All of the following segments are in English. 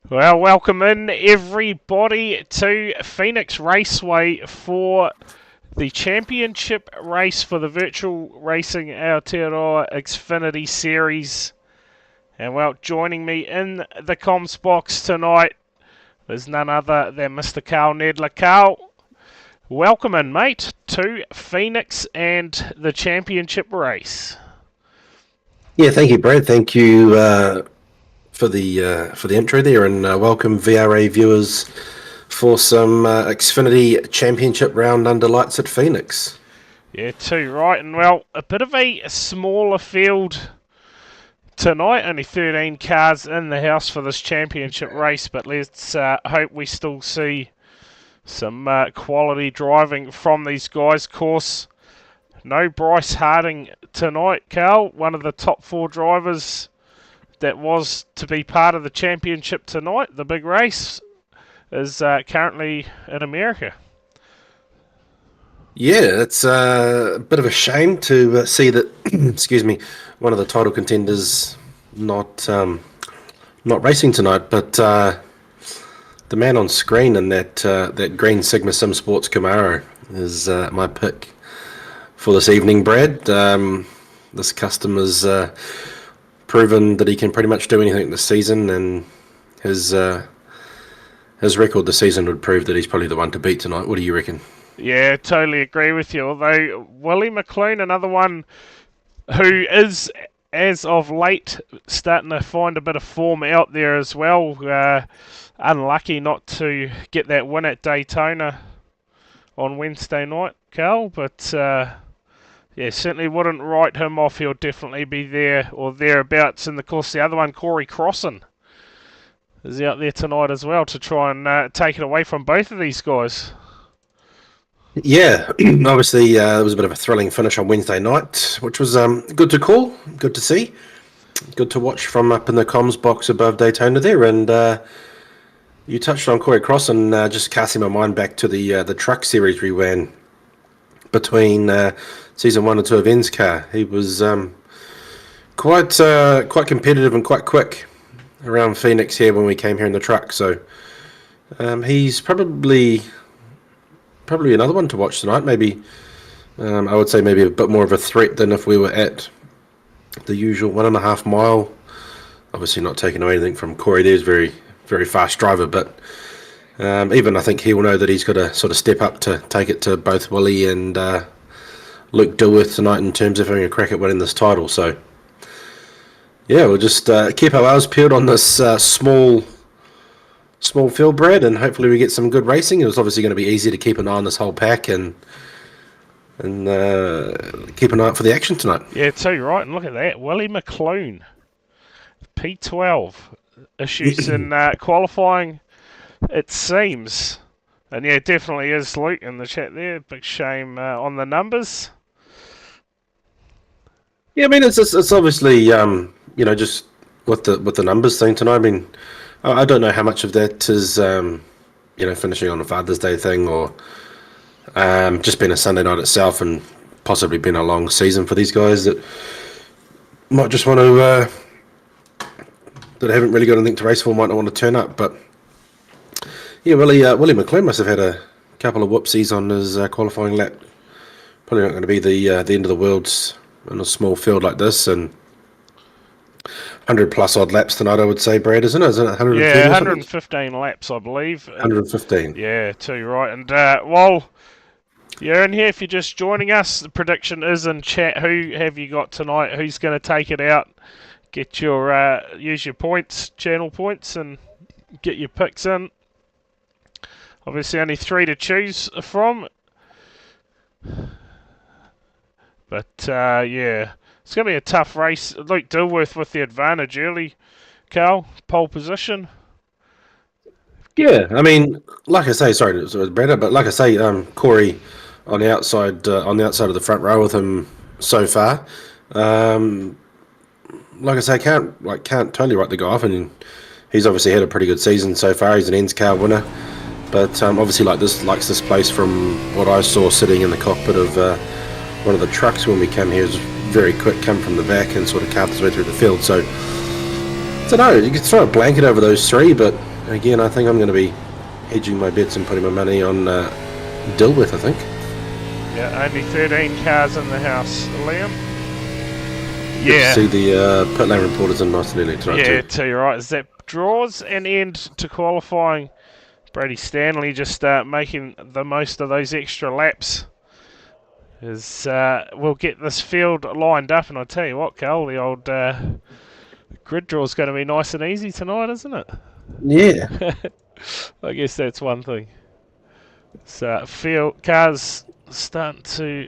Well, welcome in everybody to Phoenix Raceway for the championship race for the virtual racing Aotearoa Xfinity series. And well, joining me in the comms box tonight is none other than Mr. Carl Nedler. Carl, welcome in, mate, to Phoenix and the championship race. Yeah, thank you, Brad. Thank you for the intro there, and welcome VRA viewers for some Xfinity Championship round under lights at Phoenix. Yeah, too right. And well, a bit of a smaller field tonight. Only 13 cars in the house for this championship race, but let's hope we still see some quality driving from these guys. Of course, no Bryce Harding tonight, Carl. One of the top four drivers that was to be part of the championship tonight, the big race, is currently in America. Yeah, it's a bit of a shame to see that. Excuse me, one of the title contenders not racing tonight, but the man on screen in that green Sigma Sim Sports Camaro is my pick for this evening, Brad. This customer's proven that he can pretty much do anything this season, and his record this season would prove that he's probably the one to beat tonight. What do you reckon? Yeah, totally agree with you. Although Willie McLean, another one who is, as of late, starting to find a bit of form out there as well. Unlucky not to get that win at Daytona on Wednesday night, Carl, but yeah, certainly wouldn't write him off. He'll definitely be there or thereabouts. And of course, the other one, Corey Crossan, is out there tonight as well to try and take it away from both of these guys. Yeah, obviously there was a bit of a thrilling finish on Wednesday night, which was good to call, good to see, good to watch from up in the comms box above Daytona there. And you touched on Corey Crossan, just casting my mind back to the truck series we ran between season 1 and 2 of N's car. He was quite competitive and quite quick around Phoenix here when we came here in the truck. So he's probably another one to watch tonight. Maybe I would say maybe a bit more of a threat than if we were at the usual 1.5 mile. Obviously not taking away anything from Corey. There's very, very fast driver, but even I think he will know that he's got to sort of step up to take it to both Willie and Luke Dilworth tonight in terms of having a crack at winning this title. So yeah, we'll just keep our eyes peeled on this small field, Brad, and hopefully we get some good racing. It was obviously going to be easy to keep an eye on this whole pack and keep an eye out for the action tonight. Yeah, too right. And look at that, Willie McLean, P12, issues in qualifying, it seems. And yeah, definitely is Luke in the chat there. Big shame on the numbers. Yeah, I mean it's obviously just with the numbers thing tonight. I mean, I don't know how much of that is finishing on a Father's Day thing or just being a Sunday night itself and possibly been a long season for these guys that might just want to that haven't really got anything to race for, might not want to turn up. But yeah, Willie McLean must have had a couple of whoopsies on his qualifying lap. Probably not going to be the end of the world in a small field like this, and 100 plus odd laps tonight, I would say, Brad, isn't it? Is it 115? Yeah, 115 laps, I believe. 115. Yeah, too right. And while you're in here, if you're just joining us, the prediction is in chat. Who have you got tonight? Who's going to take it out? Get your use your points, channel points, and get your picks in. Obviously, only 3 to choose from. But yeah, it's going to be a tough race. Luke Dilworth with the advantage early. Carl, pole position. Yeah, I mean, like I say, sorry, it was Brad, but like I say, Corey on the outside of the front row with him so far. Like I say, can't totally write the guy off, and he's obviously had a pretty good season so far. He's an N's car winner, but obviously likes this place from what I saw sitting in the cockpit of one of the trucks when we came here. It was very quick, come from the back and sort of carved his way through the field. So I don't know, you could throw a blanket over those three, but Again, I think I'm going to be hedging my bets and putting my money on Dilworth, I think. Yeah, only 13 cars in the house. Liam? Good Yeah. to see the pit lane reporters in nice and early tonight Yeah, too. too right. As that draws an end to qualifying, Brady Stanley just making the most of those extra laps. As we'll get this field lined up, and I tell you what, Carl, the old grid draw is going to be nice and easy tonight, isn't it? Yeah. I guess that's one thing. So field cars starting to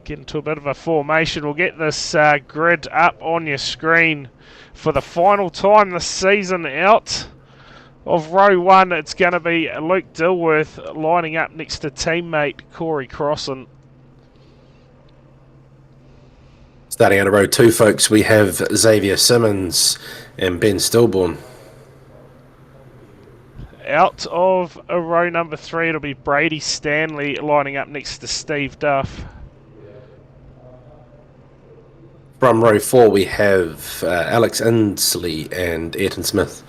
get into a bit of a formation. We'll get this grid up on your screen for the final time this season out of row 1. It's going to be Luke Dilworth lining up next to teammate Corey Crossan. Starting out of row 2, folks, we have Xavier Simmons and Ben Stillborn. Out of row number 3, it'll be Brady Stanley lining up next to Steve Duff. From row 4, we have Alex Inslee and Ayrton Smith.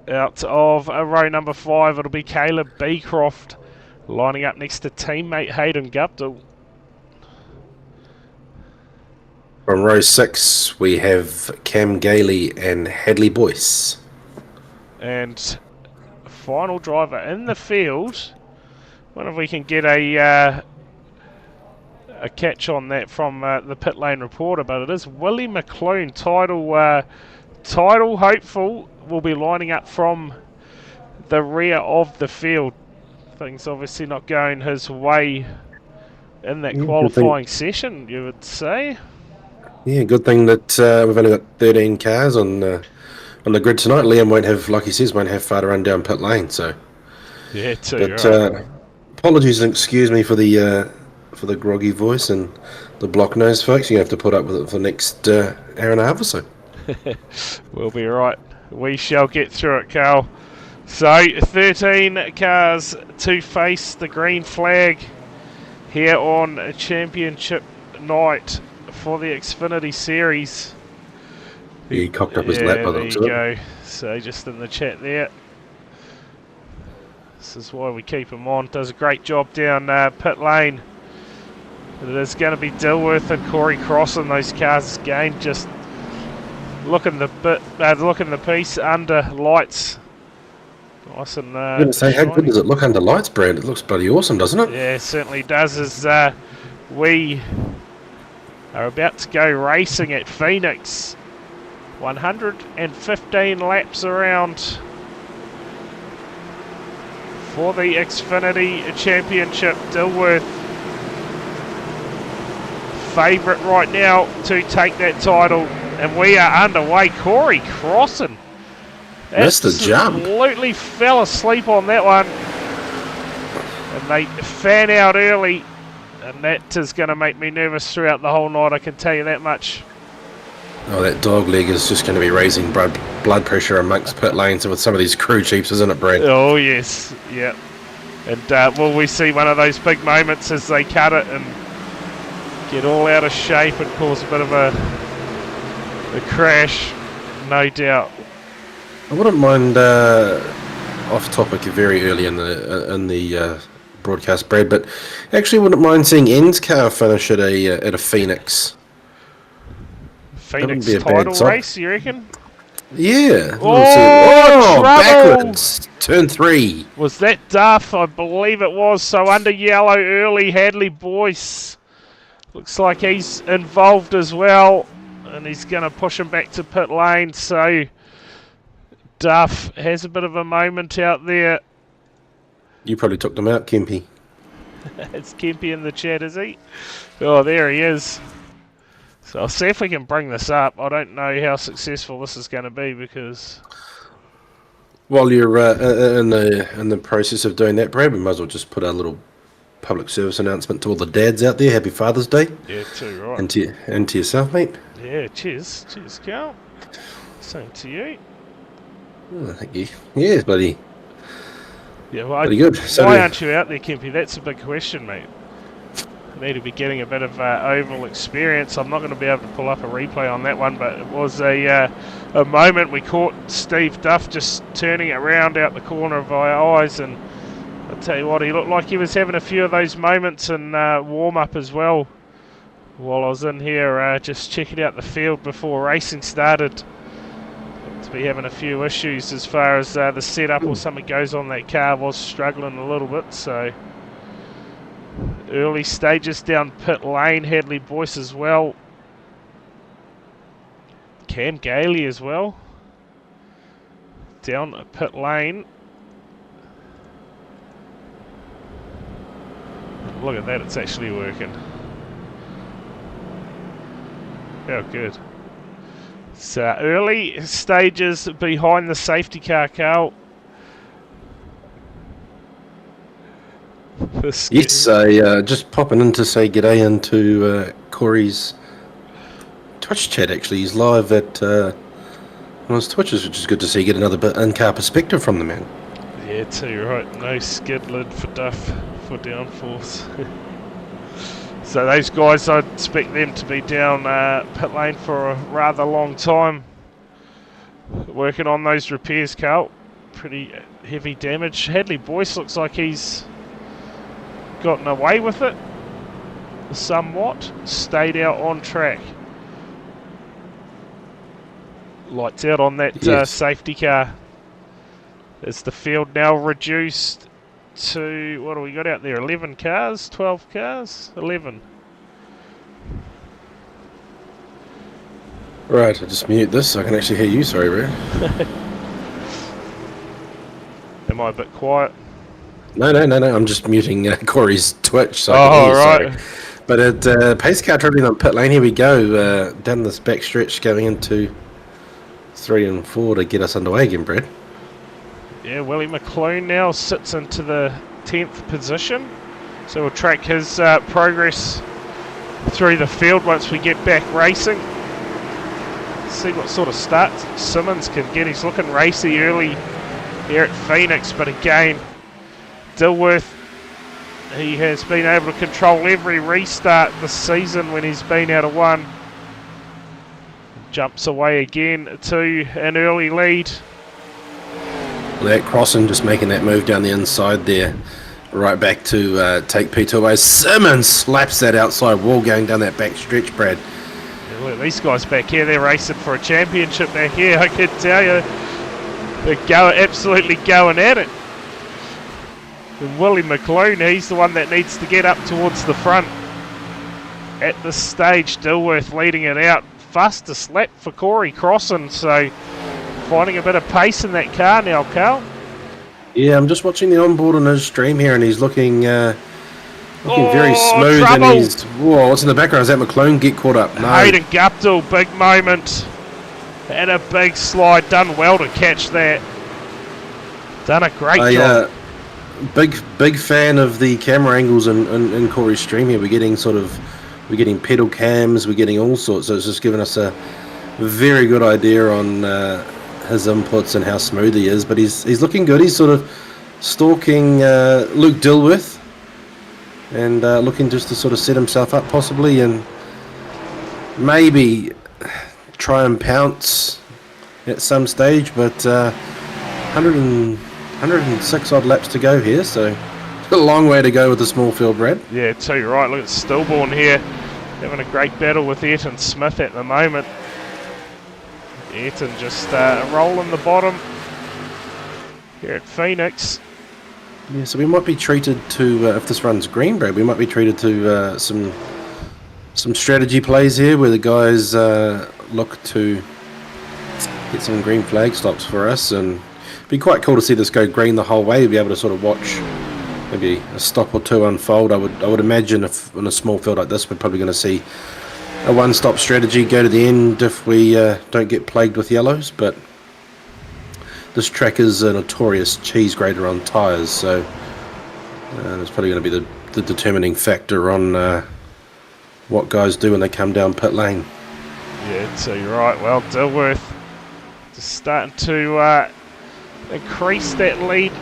Out of row number 5, it'll be Caleb Beecroft lining up next to teammate Hayden Guptill. From row 6, we have Cam Gailey and Hadley Boyce. And final driver in the field. Wonder if we can get a catch on that from the pit lane reporter, but it is Willie McClune, title hopeful, will be lining up from the rear of the field. Things obviously not going his way in that qualifying session, you would say. Yeah, good thing that we've only got 13 cars on the grid tonight. Liam won't have, like he says, far to run down pit lane. So yeah, too. But right. Apologies and excuse me for the groggy voice and the block nose, folks. You have to put up with it for the next hour and a half or so. We'll be right. We shall get through it, Carl. So 13 cars to face the green flag here on Championship night for the Xfinity Series. Yeah, he cocked up his lap by the looks of it. There you go. So just in the chat there. This is why we keep him on. Does a great job down pit lane. It is going to be Dilworth and Corey Crossan. Those cars again just looking the piece under lights. Nice and I'm going to say, how good does it look under lights, Brand? It looks bloody awesome, doesn't it? Yeah, it certainly does. As we are about to go racing at Phoenix. 115 laps around for the Xfinity Championship. Dilworth favourite right now to take that title, and we are underway. Corey Crossan missed the jump. Absolutely fell asleep on that one, and they fan out early, and that is going to make me nervous throughout the whole night, I can tell you that much. Oh, that dog leg is just going to be raising blood pressure amongst pit lanes with some of these crew chiefs, isn't it, Brad? Oh, yes. Yeah. And will we see one of those big moments as they cut it and get all out of shape and cause a bit of a crash? No doubt. I wouldn't mind off topic very early in the broadcast, Brad, but actually wouldn't mind seeing En's car finish at a Phoenix. Phoenix title race, you reckon? Yeah. Oh, backwards. Turn 3. Was that Duff? I believe it was. So under yellow early, Hadley Boyce. Looks like he's involved as well. And he's going to push him back to pit lane. So Duff has a bit of a moment out there. You probably took them out, Kempy. It's Kempy in the chat, is he? Oh, there he is. So I'll see if we can bring this up. I don't know how successful this is going to be because... While you're in the process of doing that, Brad, we might as well just put a little public service announcement to all the dads out there. Happy Father's Day. Yeah, too right. And to yourself, mate. Yeah, cheers. Cheers, Carl. Same to you. Oh, thank you. Yeah, buddy. Yeah, well, pretty good. Why aren't you out there, Kempy? That's a big question, mate. Need to be getting a bit of oval experience. I'm not going to be able to pull up a replay on that one, but it was a moment we caught Steve Duff just turning it around out the corner of our eyes, and I'll tell you what, he looked like he was having a few of those moments in warm-up as well. While I was in here just checking out the field before racing started, to be having a few issues as far as the setup or something goes on that car. Was struggling a little bit, so early stages down pit lane. Hadley Boyce as well, Cam Gailey as well down pit lane. Look at that, it's actually working. Oh, good. So early stages behind the safety car, Carl. Yes, just popping in to say g'day into Corey's Twitch chat. Actually, he's live at on his Twitches, which is good to see. Get another bit in-car perspective from the man. Yeah, too right. No skid lid for Duff for downforce. So those guys, I'd expect them to be down pit lane for a rather long time, working on those repairs, Carl. Pretty heavy damage. Hadley Boyce looks like he's gotten away with it somewhat. Stayed out on track. Lights out on that safety car. Is the field now reduced to, what do we got out there, 11 cars, 12 cars, 11. Right, I'll just mute this so I can actually hear you, sorry, bro. Am I a bit quiet? No, I'm just muting Corey's Twitch so I can hear you, right. Sorry. But at pace car travelling on pit lane, here we go, down this back stretch going into 3 and 4 to get us underway again, Brad. Yeah, Willie McClune now sits into the 10th position. So we'll track his progress through the field once we get back racing. See what sort of start Simmons can get. He's looking racy early here at Phoenix, but again, Dilworth, he has been able to control every restart this season when he's been out of one. Jumps away again to an early lead. That crossing, just making that move down the inside there, right back to take P2 away. Simmons slaps that outside wall going down that back stretch, Brad. Yeah, look, these guys back here, they're racing for a championship back here, I can tell you. They're absolutely going at it. And Willie McClune, he's the one that needs to get up towards the front. At this stage, Dilworth leading it out. Fastest lap for Corey crossing, so finding a bit of pace in that car now, Carl. Yeah, I'm just watching the onboard on his stream here, and he's looking very smooth. Trouble. And he's, whoa, what's in the background? Is that McClone get caught up? No. Hayden Guptill, big moment. And a big slide, done well to catch that. Done a great job. Big fan of the camera angles in Corey's stream here. We're getting pedal cams, we're getting all sorts. So it's just giving us a very good idea on his inputs and how smooth he is. But he's looking good. He's sort of stalking Luke Dilworth and looking just to sort of set himself up possibly and maybe try and pounce at some stage. But 106 odd laps to go here, so a long way to go with the small field, Brad. Yeah, too right. Look at Stillborn here, having a great battle with Ayrton Smith at the moment. Ayrton just rolling the bottom here at Phoenix. Yeah, so we might be treated to, if this runs green, Brad, we might be treated to some strategy plays here where the guys look to get some green flag stops for us, and it'd be quite cool to see this go green the whole way. We'll be able to sort of watch maybe a stop or two unfold. I would imagine if in a small field like this, we're probably going to see a one-stop strategy go to the end if we don't get plagued with yellows. But this track is a notorious cheese grater on tyres, so it's probably going to be the determining factor on what guys do when they come down pit lane. Yeah, so you're right. Well, Dilworth just starting to increase that lead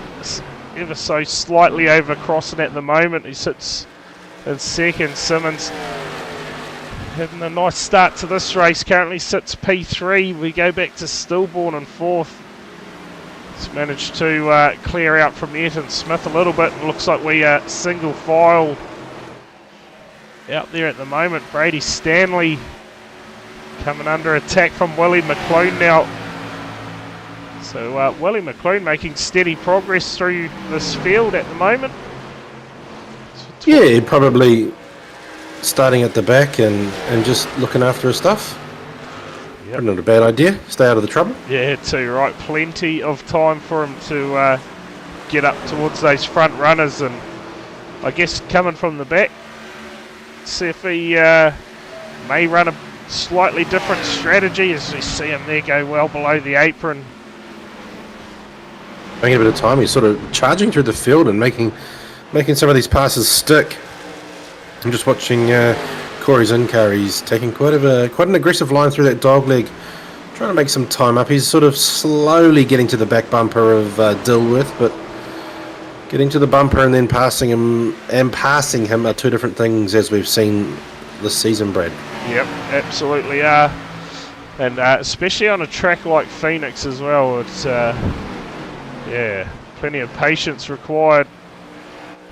ever so slightly over crossing at the moment. He sits in second. Simmons having a nice start to this race. Currently sits P3. We go back to Stillborn in fourth. He's managed to clear out from Ayrton Smith a little bit. It looks like we are single file out there at the moment. Brady Stanley coming under attack from Willie McClune now. So Willie McClune making steady progress through this field at the moment. Yeah, probably starting at the back and just looking after his stuff. Yep. Not a bad idea. Stay out of the trouble. Yeah, too right. Plenty of time for him to get up towards those front runners, and I guess coming from the back, see if he may run a slightly different strategy, as we see him there go well below the apron. Making a bit of time. He's sort of charging through the field and making some of these passes stick. I'm just watching Corey's in-car. He's taking quite an aggressive line through that dog leg, trying to make some time up. He's sort of slowly getting to the back bumper of Dilworth, but getting to the bumper and then passing him are two different things, as we've seen this season, Brad. Yep, absolutely are. And especially on a track like Phoenix as well, it's yeah, plenty of patience required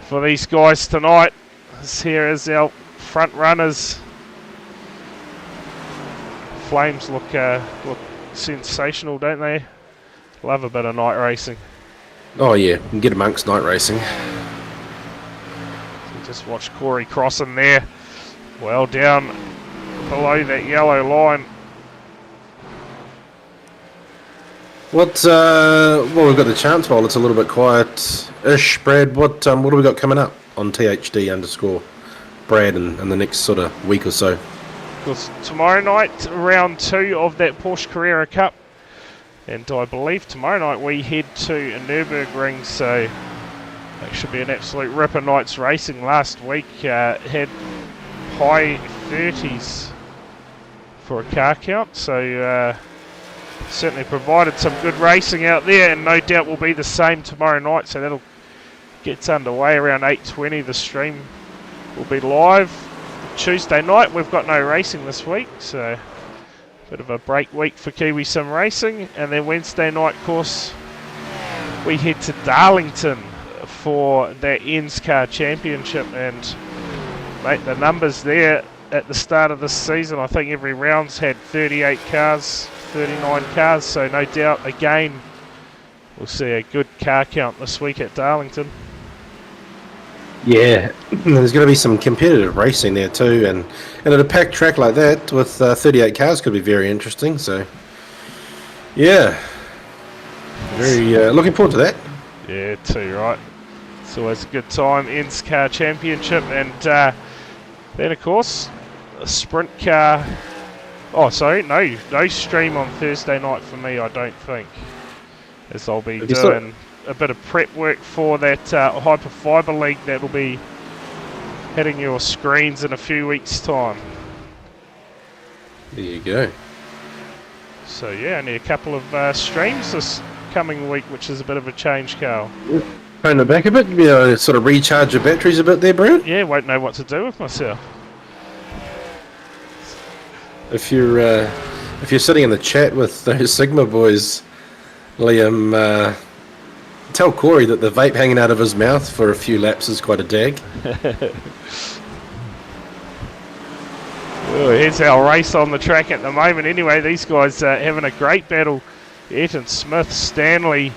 for these guys tonight. This here is our front runners. Flames look sensational, don't they? Love a bit of night racing. Oh yeah, you can get amongst night racing. So just watch Corey crossing there, well down below that yellow line. Well, we've got the chance while it's a little bit quiet-ish, Brad. What have we got coming up on THD_Brad in the next sort of week or so? Because tomorrow night, round 2 of that Porsche Carrera Cup, and I believe tomorrow night we head to a Nürburgring, so that should be an absolute ripper night's racing. Last week had high 30s for a car count, so certainly provided some good racing out there, and no doubt will be the same tomorrow night, so that'll get underway around 8:20. The stream will be live. Tuesday night we've got no racing this week, so bit of a break week for Kiwi Sim Racing. And then Wednesday night, of course, we head to Darlington for that Ends Car Championship, and mate, the numbers there at the start of this season, I think every round's had 38 cars, 39 cars, so no doubt again we'll see a good car count this week at Darlington. Yeah, there's going to be some competitive racing there too, and at a packed track like that with 38 cars could be very interesting. So, yeah, very looking forward to that. Yeah, too right. It's always a good time. Ends Car Championship, and then of course a sprint car. Oh, sorry, no stream on Thursday night for me, I don't think, as I'll be doing a bit of prep work for that Hyperfiber League that'll be hitting your screens in a few weeks' time. There you go. So yeah, only a couple of streams this coming week, which is a bit of a change, Carl. Turn the back a bit, sort of recharge your batteries a bit there, Brad. Yeah, won't know what to do with myself. If you're sitting in the chat with those Sigma boys, Liam, tell Corey that the vape hanging out of his mouth for a few laps is quite a dag. Well, here's our race on the track at the moment. Anyway, these guys are having a great battle. Ayrton Smith, Stanley,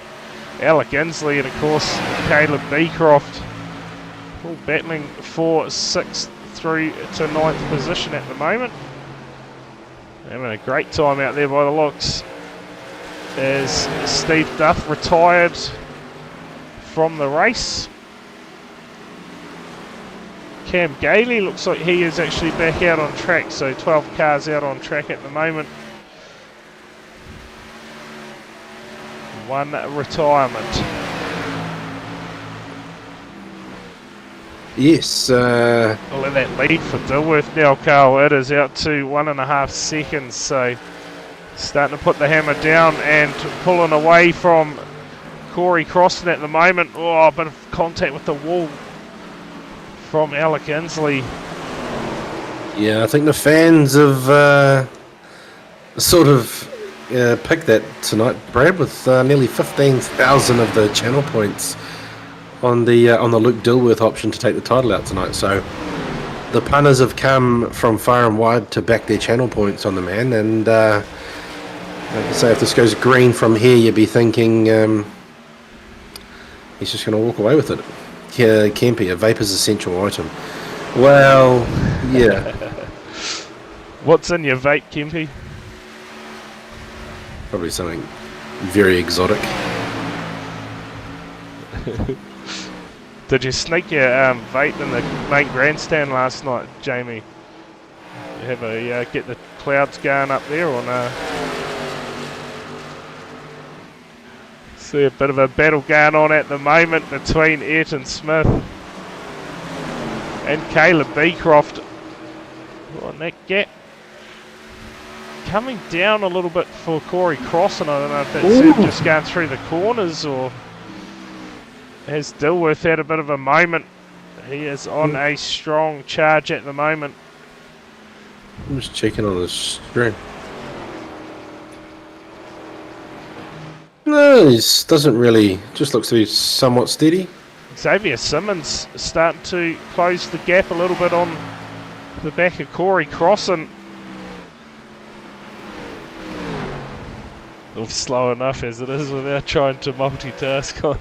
Alec Inslee, and of course Caleb Beecroft, all battling for 6th through to 9th position at the moment. Having a great time out there by the looks, as Steve Duff retired from the race. Cam Gailey looks like he is actually back out on track, so 12 cars out on track at the moment. One retirement. Yes. Well, in that lead for Dilworth now, Carl, it is out to 1.5 seconds, so starting to put the hammer down and pulling away from Corey Crossan at the moment. Oh, a bit of contact with the wall from Alec Inslee. Yeah, I think the fans have sort of picked that tonight, Brad, with nearly 15,000 of the channel points on the Luke Dilworth option to take the title out tonight. So the punters have come from far and wide to back their channel points on the man, and like I say, if this goes green from here, you'd be thinking he's just going to walk away with it. Yeah, Kempy, a vapor's essential item. Well, yeah. What's in your vape, Kempy? Probably something very exotic. Did you sneak your vape in the main grandstand last night, Jamie? You have a get the clouds going up there or no? See a bit of a battle going on at the moment between Ayrton Smith and Caleb Beecroft. On that gap coming down a little bit for Corey Crossan. I don't know if that's just going through the corners or has Dilworth had a bit of a moment. He is on a strong charge at the moment. I'm just checking on the screen. No, he doesn't really. Just looks to be somewhat steady. Xavier Simmons starting to close the gap a little bit on the back of Corey Crossan. Well, slow enough as it is without trying to multitask on.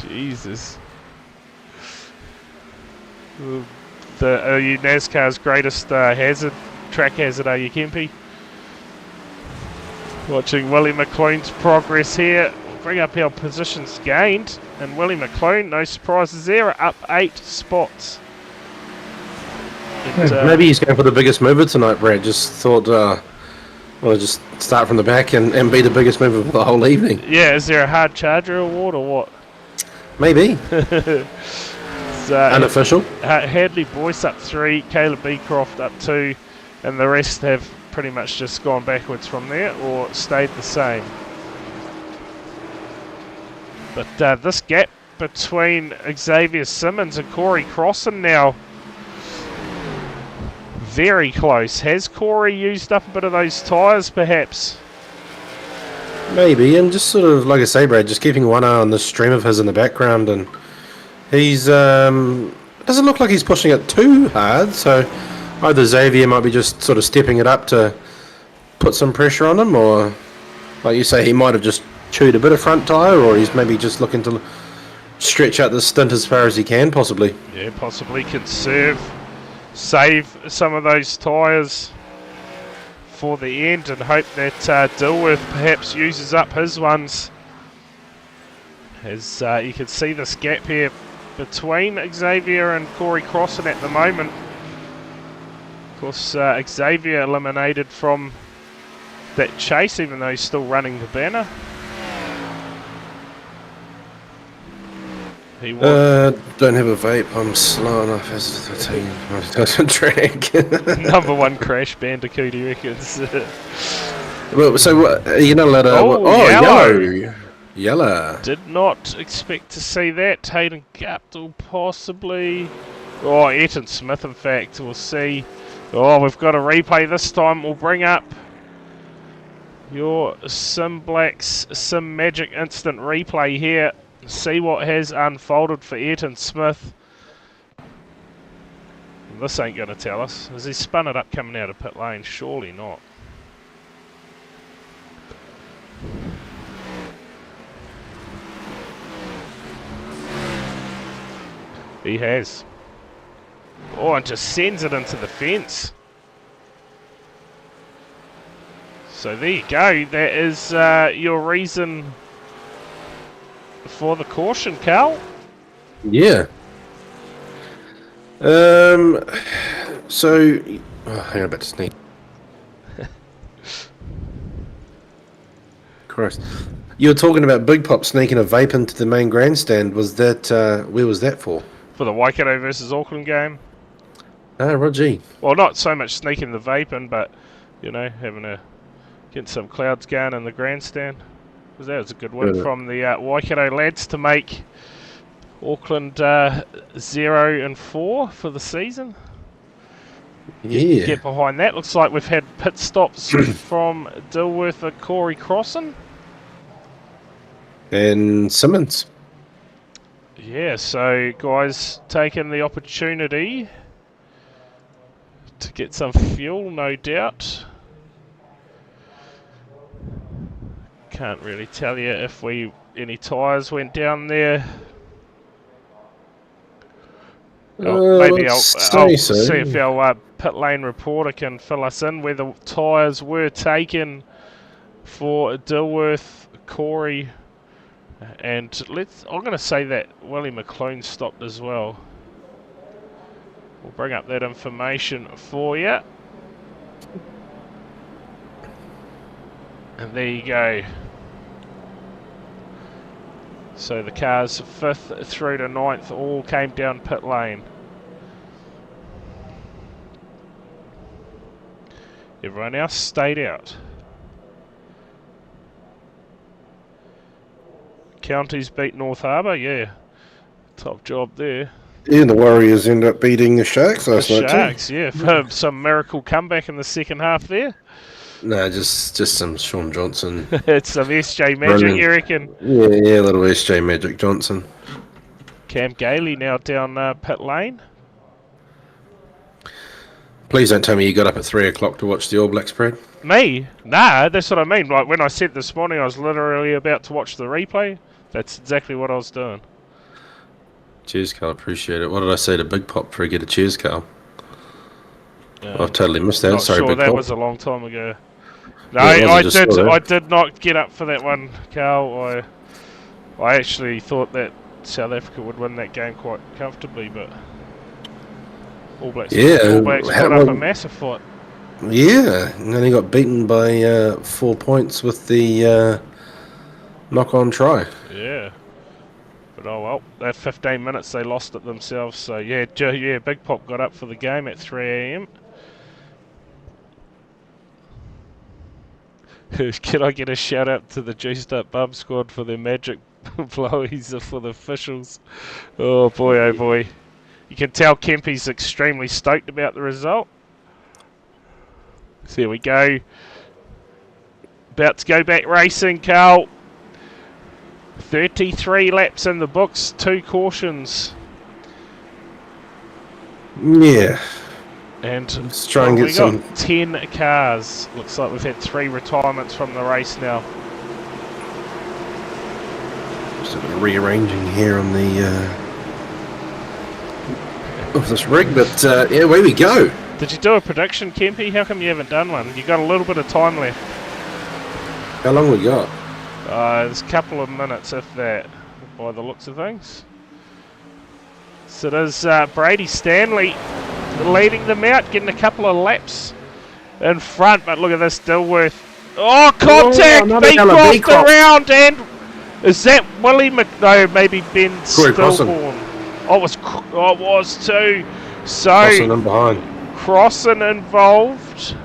Jesus. Are you NASCAR's greatest track hazard, are you, Kempy? Watching Willie McLean's progress here. Bring up our positions gained. And Willie McLean, no surprises there, up 8 spots. Maybe he's going for the biggest mover tonight, Brad. Just thought, well, just start from the back and be the biggest mover for the whole evening. Yeah, is there a hard charger award or what? Maybe. Unofficial. Hadley Boyce up 3, Caleb Beecroft up 2, and the rest have pretty much just gone backwards from there or stayed the same. But this gap between Xavier Simmons and Corey Crossan now very close. Has Corey used up a bit of those tyres perhaps? Maybe, and just sort of, like I say, Brad, just keeping one eye on this stream of his in the background, and he's doesn't look like he's pushing it too hard, so either Xavier might be just sort of stepping it up to put some pressure on him, or like you say, he might have just chewed a bit of front tyre, or he's maybe just looking to stretch out the stint as far as he can, possibly. Yeah, possibly save some of those tyres for the end and hope that Dilworth perhaps uses up his ones. As you can see this gap here between Xavier and Corey Crossan at the moment. Of course, Xavier eliminated from that chase, even though he's still running the banner. He don't have a vape. I'm slow enough as the team doesn't track. Number 1 crash bandicoot, he reckons. Well, so you're not allowed to. Yellow. Did not expect to see that. Hayden Gaptel possibly. Oh, Ayrton Smith, in fact. We'll see. Oh, we've got a replay this time. We'll bring up your Sim Blacks Sim Magic instant replay here. See what has unfolded for Ayrton Smith. This ain't going to tell us. Has he spun it up coming out of pit lane? Surely not. He has. Oh, and just sends it into the fence. So there you go. That is your reason for the caution, Cal. Yeah. So, hang on, about to sneak. Christ. You were talking about Big Pop sneaking a vape into the main grandstand. Was that, where was that for? For the Waikato versus Auckland game. Ah, Roger. Well, not so much sneaking the vape in, but, you know, getting some clouds going in the grandstand. Because that was a good win from the Waikato lads to make Auckland 0-4 for the season. Yeah. Get behind that. Looks like we've had pit stops from Dilworth and Corey Crossan. And Simmons. Yeah, so guys taking the opportunity to get some fuel, no doubt. Can't really tell you if any tyres went down there. Maybe I'll see if our pit lane reporter can fill us in where the tyres were taken for Dilworth, Corey, and I'm going to say that Willie McClune stopped as well. We'll bring up that information for you. And there you go. So the cars 5th through to 9th all came down pit lane. Everyone else stayed out. Counties beat North Harbour, yeah. Top job there. Yeah, the Warriors end up beating the Sharks last night. Sharks, yeah. Some miracle comeback in the second half there. No, just some Sean Johnson. It's some SJ magic, you reckon? Yeah, a little SJ Magic Johnson. Cam Gailey now down pit lane. Please don't tell me you got up at 3 o'clock to watch the All Blacks parade. Me? Nah, that's what I mean. Like when I said this morning I was literally about to watch the replay, that's exactly what I was doing. Cheers, Carl. Appreciate it. What did I say to Big Pop for get a cheers, Carl? I've totally missed that. Not Sorry, sure, Big that Pop. was a long time ago. No, Yeah, I did not get up for that one, Carl. I actually thought that South Africa would win that game quite comfortably, but All Blacks put up a massive fight. Yeah, and then he got beaten by 4 points with the knock-on try. Yeah. But oh well, that 15 minutes they lost it themselves. So yeah, Big Pop got up for the game at 3 a.m. Can I get a shout out to the Juiced Up Bum Squad for their magic blowies for the officials? Oh boy, oh boy. You can tell Kempy's extremely stoked about the result. So here we go. About to go back racing, Carl. 33 laps in the books, 2 cautions. Yeah. And let's try and get some. Got 10 cars. Looks like we've had 3 retirements from the race now. Just a bit of rearranging here on the of this rig, but yeah, away we go. Did you do a prediction, Kempy? How come you haven't done one? You got a little bit of time left. How long we got? There's a couple of minutes, if that, by the looks of things. So there's Brady Stanley leading them out, getting a couple of laps in front. But look at this, Dilworth. Oh, contact! Beecroft around, and is that Willie No, maybe Ben Stillborn. Oh, it was too. So Crossan involved.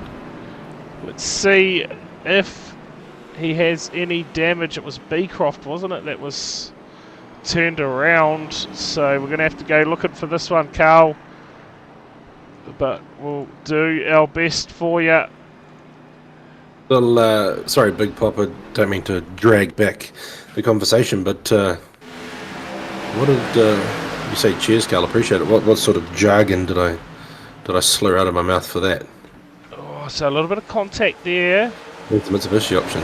Let's see if he has any damage. It was Beecroft, wasn't it? That was turned around. So we're going to have to go looking for this one, Carl. But we'll do our best for you. Well, sorry, Big Pop, I don't mean to drag back the conversation, but what did you say? Cheers, Carl. Appreciate it. What sort of jargon did I slur out of my mouth for that? Oh, so a little bit of contact there. It's the Mitsubishi option.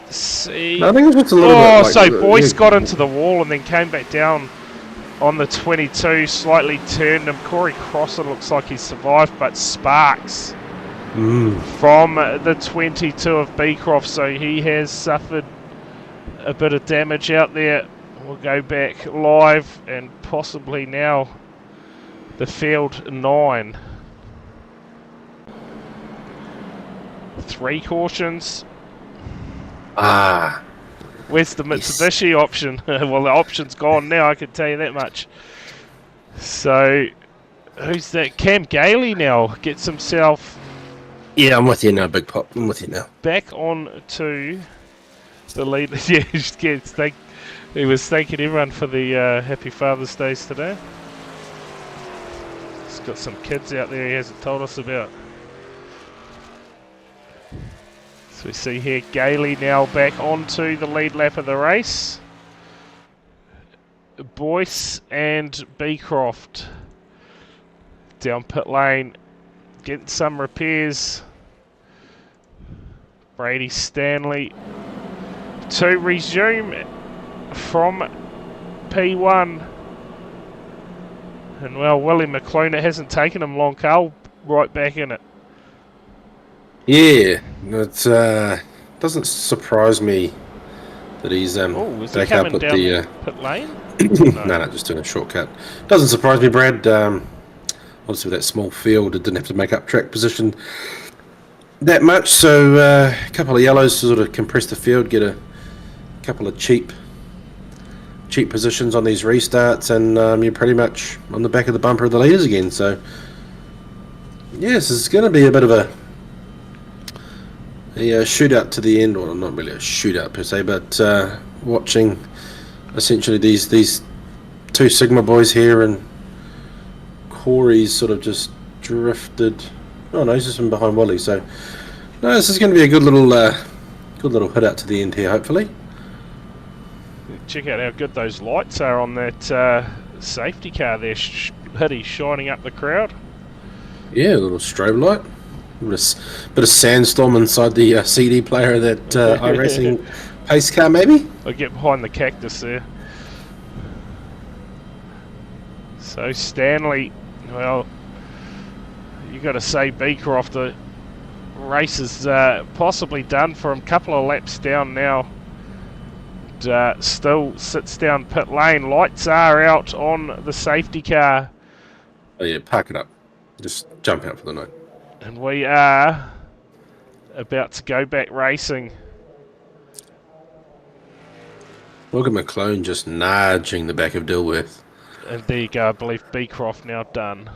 Let's see. I think it's just a little bit like, so Boyce got into the wall and then came back down on the 22, slightly turned him. Corey Crossan looks like he survived, but Sparks from the 22 of Beecroft, so he has suffered a bit of damage out there. We'll go back live and possibly now the field 9. 3 cautions. Where's the Mitsubishi option? Well, the option's gone now, I can tell you that much. So, who's that? Cam Gailey now gets himself... Yeah, I'm with you now, Big Pop. I'm with you now. Back on to The lead, yeah, he was thanking everyone for the Happy Father's Days today. He's got some kids out there he hasn't told us about. So we see here Gailey now back onto the lead lap of the race. Boyce and Beecroft down pit lane, getting some repairs. Brady Stanley to resume from P1. And well, Willie McClune, it hasn't taken him long, Carl, right back in it. Yeah, it doesn't surprise me that he's back up at the pit lane. no, just doing a shortcut. Doesn't surprise me, Brad. Obviously, with that small field, it didn't have to make up track position that much. So a couple of yellows to sort of compress the field, get a couple of cheap positions on these restarts, and you're pretty much on the back of the bumper of the leaders again. So yes, it's going to be a bit of a shootout to the end, or not really a shootout per se, but watching essentially these two Sigma boys here, and Corey's sort of just drifted. Oh no, he's just from behind Wally. So no, this is going to be a good little hit out to the end here, hopefully. Check out how good those lights are on that safety car there. Hitty shining up the crowd. Yeah, a little strobe light. Bit of sandstorm inside the CD player of that iRacing pace car, maybe? I'll get behind the cactus there. So Stanley, well, you got to say Beecroft, the race is possibly done for him. Couple of laps down now. Still sits down pit lane. Lights are out on the safety car. Oh yeah, park it up. Just jump out for the night. And we are about to go back racing. Look at McClone just nudging the back of Dilworth. And there you go, I believe Beecroft now done.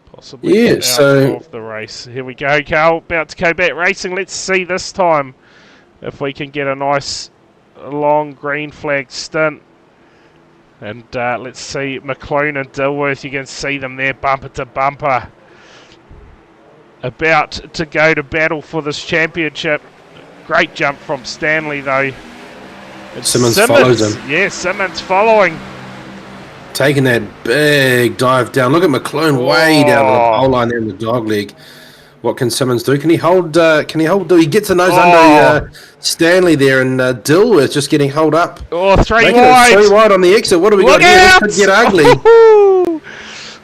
Possibly out of the race. Here we go, Carl, about to go back racing. Let's see this time if we can get a nice long green flag stint. And let's see McClone and Dilworth. You can see them there bumper to bumper. About to go to battle for this championship. Great jump from Stanley though. And Simmons follows him. Yeah, Simmons following. Taking that big dive down. Look at McClone way down on the pole line there in the dog leg. What can Simmons do? Can he hold? Do he gets a nose under Stanley there, and Dilworth just getting held up. Oh, three wide. It 3 wide on the exit. What do we got here? This could get ugly.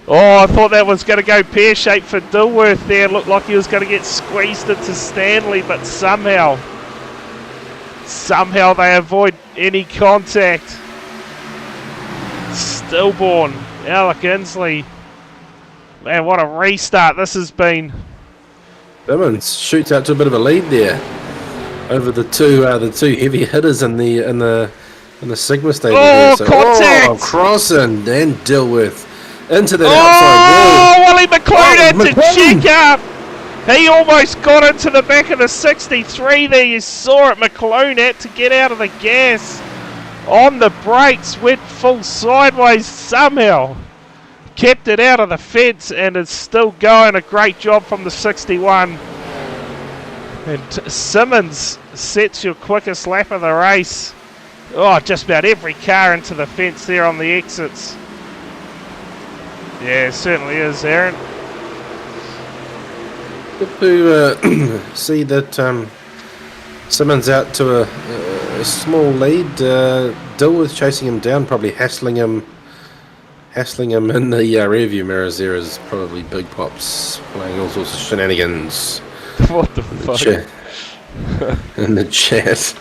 Oh, I thought that was going to go pear-shaped for Dilworth there. Looked like he was going to get squeezed into Stanley, but somehow they avoid any contact. Stillborn, Alec Inslee. Man, what a restart this has been. Simmons shoots out to a bit of a lead there over the two heavy hitters in the Sigma stable. Oh, so, contact! Crossing, then Dilworth into the outside wall. Willie McClune had to check up. He almost got into the back of the 63 there. You saw it. McClune had to get out of the gas. On the brakes, went full sideways somehow. Kept it out of the fence and it's still going. A great job from the 61. And Simmons sets your quickest lap of the race. Oh, just about every car into the fence there on the exits. Yeah, it certainly is, Aaron. Good to see that Simmons out to a small lead. Dilworth chasing him down, probably hassling him in the rearview mirrors there is probably Big Pops playing all sorts of shenanigans. What the fuck? In the chat.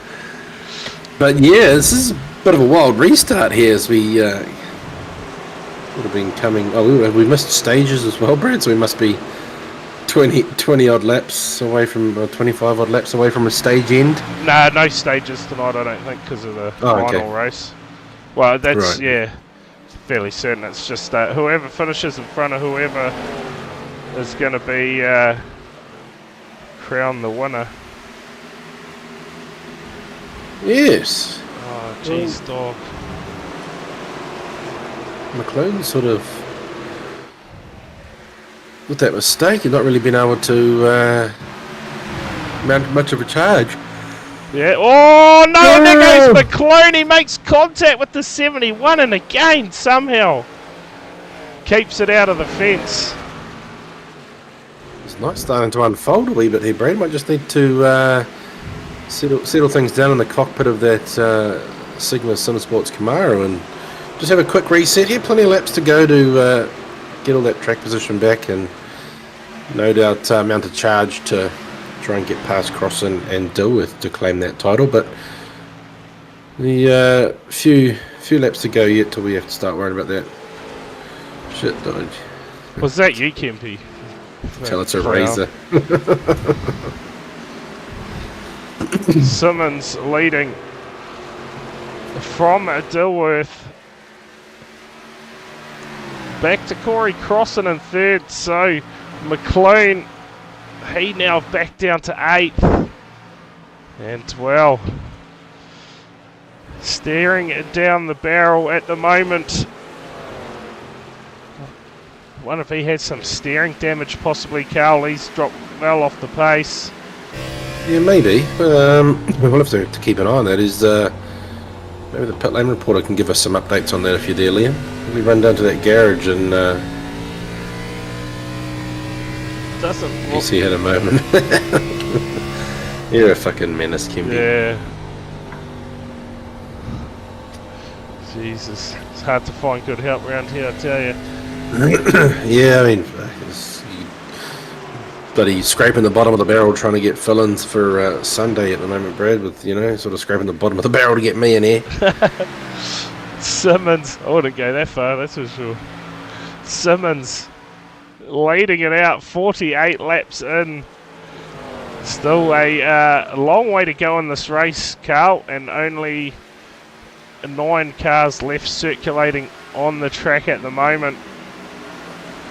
But yeah, this is a bit of a wild restart here as we would have been coming. Oh, we missed stages as well, Brad, so we must be 20 odd laps away from 25 odd laps away from a stage end. Nah, no stages tonight, I don't think, because of the final race. Well, that's right. Fairly certain. It's just whoever finishes in front of whoever is going to be crown the winner. Yes. Oh, jeez, dog. McLean sort of, with that mistake, you've not really been able to mount much of a charge. Yeah. Oh, no, and there goes McLean. He makes contact with the 71 and again, somehow, keeps it out of the fence. It's not starting to unfold a wee bit here, Brad. Might just need to settle things down in the cockpit of that Sigma Cinesports Camaro and just have a quick reset here. Plenty of laps to go to get all that track position back, and no doubt mount a charge to try and get past Crossan and Dilworth to claim that title. But the few laps to go yet till we have to start worrying about that. Shit, dodge. Was that you, Kempy? Tell it's a razor. Simmons leading from Dilworth. Back to Corey Crossan in third, so McLean, he now back down to 8th. And well, staring down the barrel at the moment. Wonder if he had some steering damage possibly, Carl. He's dropped well off the pace. Yeah, maybe. We'll have to keep an eye on that. Maybe the pit lane reporter can give us some updates on that if you're there, Liam. We run down to that garage and doesn't look... guess he had a moment. You're a fucking menace, Kimby. Yeah. Jesus, it's hard to find good help around here, I tell you. Yeah, I mean, bloody scraping the bottom of the barrel trying to get fill-ins for Sunday at the moment, Brad, with, sort of scraping the bottom of the barrel to get me in here. Simmons, I wouldn't go that far, that's for sure. Simmons leading it out, 48 laps in. Still a long way to go in this race, Carl, and only 9 cars left circulating on the track at the moment.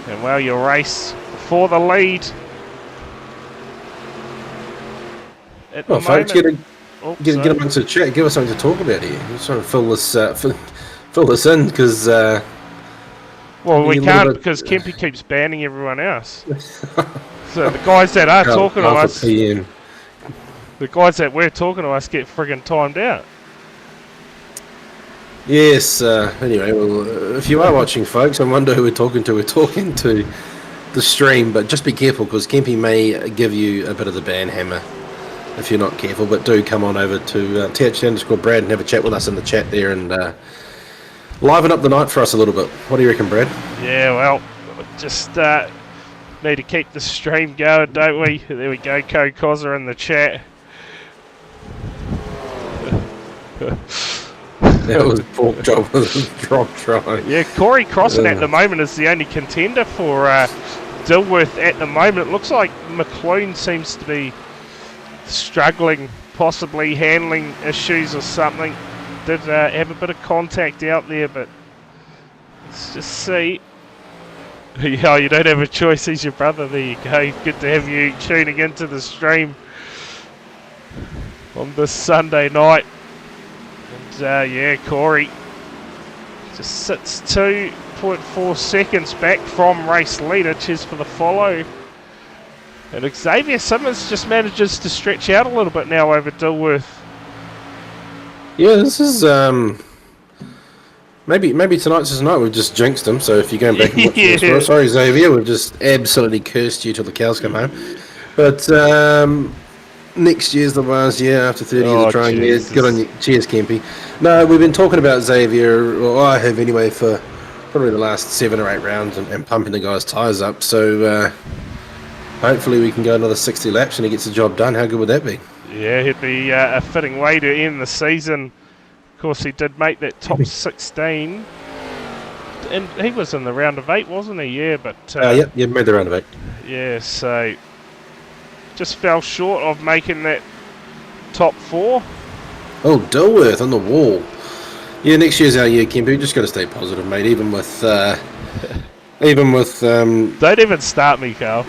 And well, your race for the lead. Well, folks, get amongst the chat. Give us something to talk about here. We're trying to fill this in because. Well, we can't because Kempy keeps banning everyone else. So the guys that are talking to us, the guys that we're talking to us, get friggin' timed out. Yes. Anyway, well, if you are watching, folks, I wonder who we're talking to. We're talking to the stream, but just be careful because Kempy may give you a bit of the ban hammer if you're not careful. But do come on over to TH_Brad and have a chat with us in the chat there and liven up the night for us a little bit. What do you reckon, Brad? Yeah, well, just need to keep the stream going, don't we? There we go, Co Cozza in the chat. That was a pork job with a drop try. Yeah, Corey Crossan at the moment is the only contender for Dilworth at the moment. It looks like McLean seems to be struggling, possibly handling issues or something. Did have a bit of contact out there, but let's just see. Yeah, you don't have a choice, he's your brother. There you go. Good to have you tuning into the stream on this Sunday night. And yeah, Corey just sits 2.4 seconds back from race leader. Cheers for the follow. And Xavier Simmons just manages to stretch out a little bit now over Dilworth. Yeah, this is maybe tonight's his night. We've just jinxed him. So if you're going back and watch this, sorry Xavier, we've just absolutely cursed you till the cows come home. But next year's the last year after 30 years of trying. Yeah, good on you. Cheers, Kempy. No, we've been talking about Xavier, or I have anyway, for probably the last 7 or 8 rounds and pumping the guy's tyres up. So hopefully we can go another 60 laps and he gets the job done. How good would that be? Yeah, he'd be a fitting way to end the season. Of course, he did make that top 16. And he was in the round of 8, wasn't he? Yeah, but... yeah, made the round of 8. Yeah, so... just fell short of making that top 4. Oh, Dilworth on the wall. Yeah, next year's our year, Kemp. You just got to stay positive, mate. Even with... Don't even start me, Carl.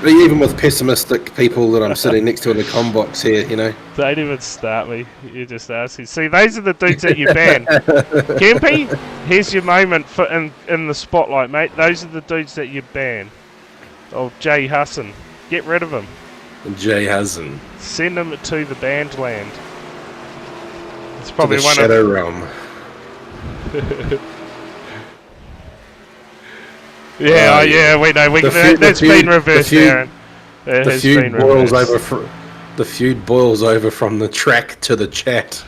Even with pessimistic people that I'm sitting next to in the com box here, you know. Don't even start me. You're just asking. See, those are the dudes that you ban. Kempy, here's your moment for in the spotlight, mate. Those are the dudes that you ban. Oh, Jay Hassan. Get rid of him. Jay Hassan. Send him to the banned land. It's probably to the one Shadow Realm. Yeah, yeah, we know. That's been reversed, Aaron. The feud boils over from the track to the chat.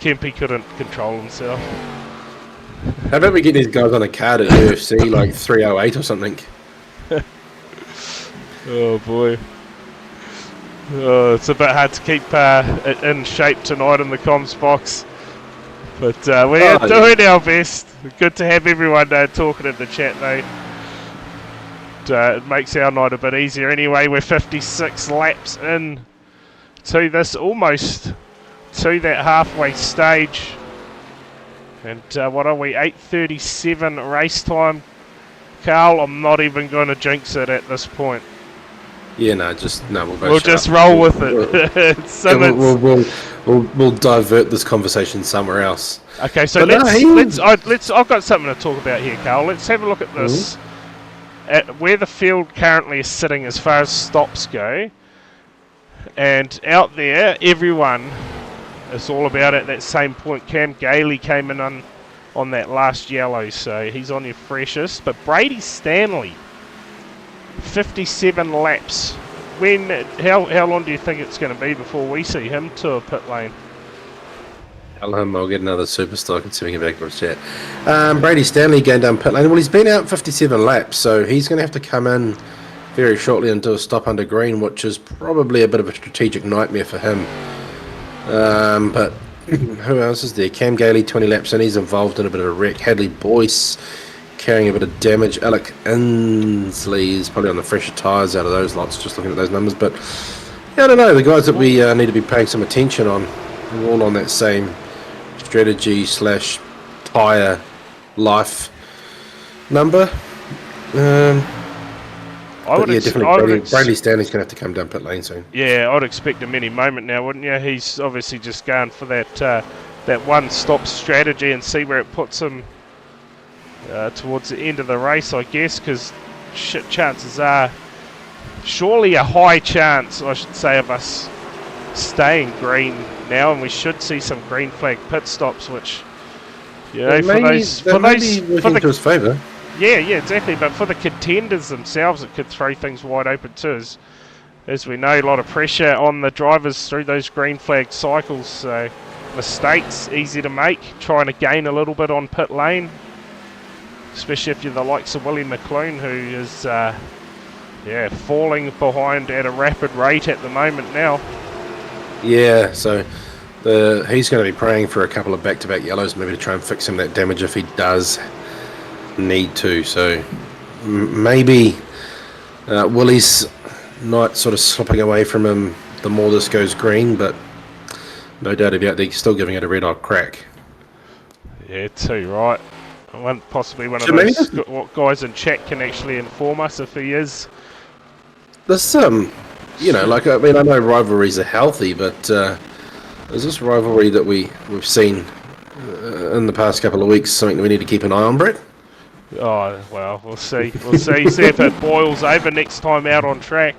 Kempy couldn't control himself. How about we get these guys on a card at UFC, like 308 or something? Oh, boy. Oh, it's a bit hard to keep it in shape tonight in the comms box. But we're doing our best. Good to have everyone talking in the chat, though. It makes our night a bit easier anyway. We're 56 laps in to this, almost to that halfway stage. And what are we, 8:37 race time? Carl, I'm not even going to jinx it at this point. Yeah, we'll just roll with it. We'll divert this conversation somewhere else. Okay, so let's. I've got something to talk about here, Carl. Let's have a look at this. Mm-hmm. At where the field currently is sitting as far as stops go, and out there, everyone is all about at that same point. Cam Gailey came in on that last yellow, so he's on your freshest. But Brady Stanley, 57 laps. How long do you think it's going to be before we see him to a pit lane? Tell him I'll get another superstar and see if we can get back to his chat. Brady Stanley going down pit lane. Well, he's been out 57 laps, so he's going to have to come in very shortly and do a stop under green, which is probably a bit of a strategic nightmare for him. But who else is there? Cam Gailey, 20 laps in. He's involved in a bit of a wreck. Hadley Boyce carrying a bit of damage. Alec Inslee is probably on the fresher tyres out of those lots, just looking at those numbers. But yeah, I don't know. The guys that we need to be paying some attention on are all on that same strategy / tyre life number. Brady Stanley's going to have to come down pit lane soon. Yeah, I'd expect him any moment now, wouldn't you? He's obviously just going for that one stop strategy and see where it puts him towards the end of the race, I guess, because chances are, surely a high chance, I should say, of us staying green now, and we should see some green flag pit stops, which, you know, for his favour. Yeah, exactly. But for the contenders themselves, it could throw things wide open too. As we know, a lot of pressure on the drivers through those green flag cycles. So mistakes easy to make. Trying to gain a little bit on pit lane, especially if you're the likes of Willie McClune, who is falling behind at a rapid rate at the moment now. Yeah, so he's going to be praying for a couple of back-to-back yellows, maybe to try and fix him that damage if he does need to. So maybe Willie's not sort of slipping away from him the more this goes green, but no doubt about it, he's still giving it a red-hot crack. Yeah, too right. Possibly one of those guys in chat can actually inform us if he is. There's you know, like, I mean, I know rivalries are healthy, but is this rivalry that we've seen in the past couple of weeks something that we need to keep an eye on, Brett? Oh, well, we'll see. See if it boils over next time out on track.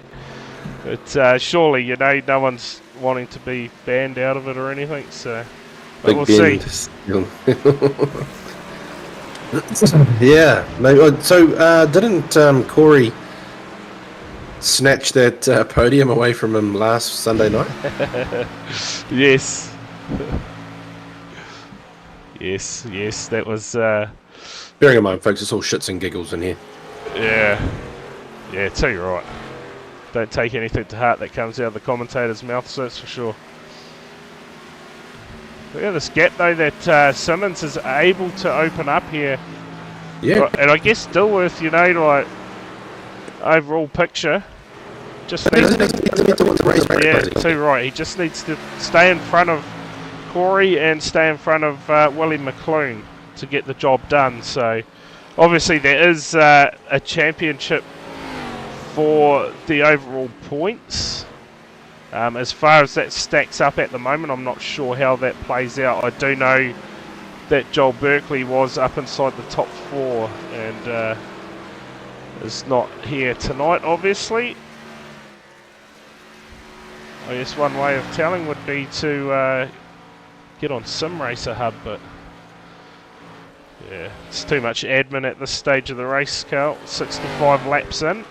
But surely, you know, no one's wanting to be banned out of it or anything, so we'll see. Yeah. Maybe, so didn't Corey snatch that podium away from him last Sunday night? Yes. Yes, that was... Bearing in mind, folks, it's all shits and giggles in here. Yeah, tell you right. Don't take anything to heart that comes out of the commentator's mouth, so that's for sure. Look at this gap, though, that Simmons is able to open up here. Yeah. And I guess Dilworth, you know, like, overall picture, just needs too right. He just needs to stay in front of Corey and stay in front of Willie McClune to get the job done. So obviously there is a championship for the overall points. As far as that stacks up at the moment, I'm not sure how that plays out. I do know that Joel Berkeley was up inside the top 4 and is not here tonight, obviously. I guess one way of telling would be to get on Sim Racer Hub, but yeah, it's too much admin at this stage of the race, Carl. 65 laps in.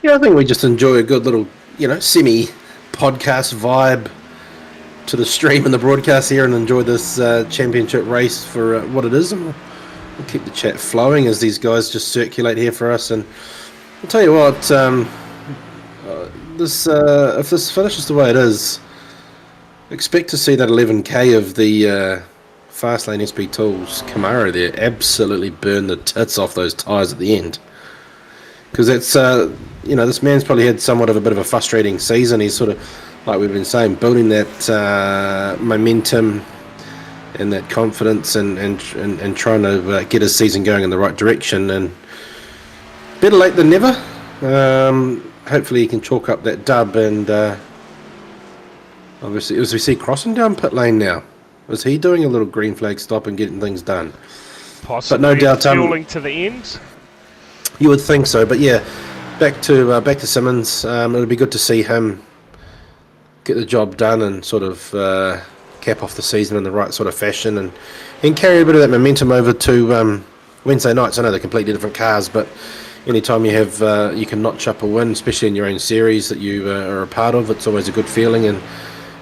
Yeah, I think we just enjoy a good little, semi-podcast vibe to the stream and the broadcast here and enjoy this championship race for what it is. And we'll keep the chat flowing as these guys just circulate here for us. And I'll tell you what, if this finishes the way it is, expect to see that 11k of the Fastlane SP Tools Camaro there absolutely burn the tits off those tyres at the end. Because it's, this man's probably had somewhat of a bit of a frustrating season. He's sort of, like we've been saying, building that momentum and that confidence and trying to get his season going in the right direction. And better late than never. Hopefully he can chalk up that dub. And obviously, as we see crossing down pit lane now, is he doing a little green flag stop and getting things done? Possibly. But no doubt, fueling to the end. You would think so, but yeah, back to Simmons. It'll be good to see him get the job done and sort of cap off the season in the right sort of fashion and carry a bit of that momentum over to Wednesday nights. I know they're completely different cars, but anytime you have you can notch up a win, especially in your own series that you are a part of, it's always a good feeling and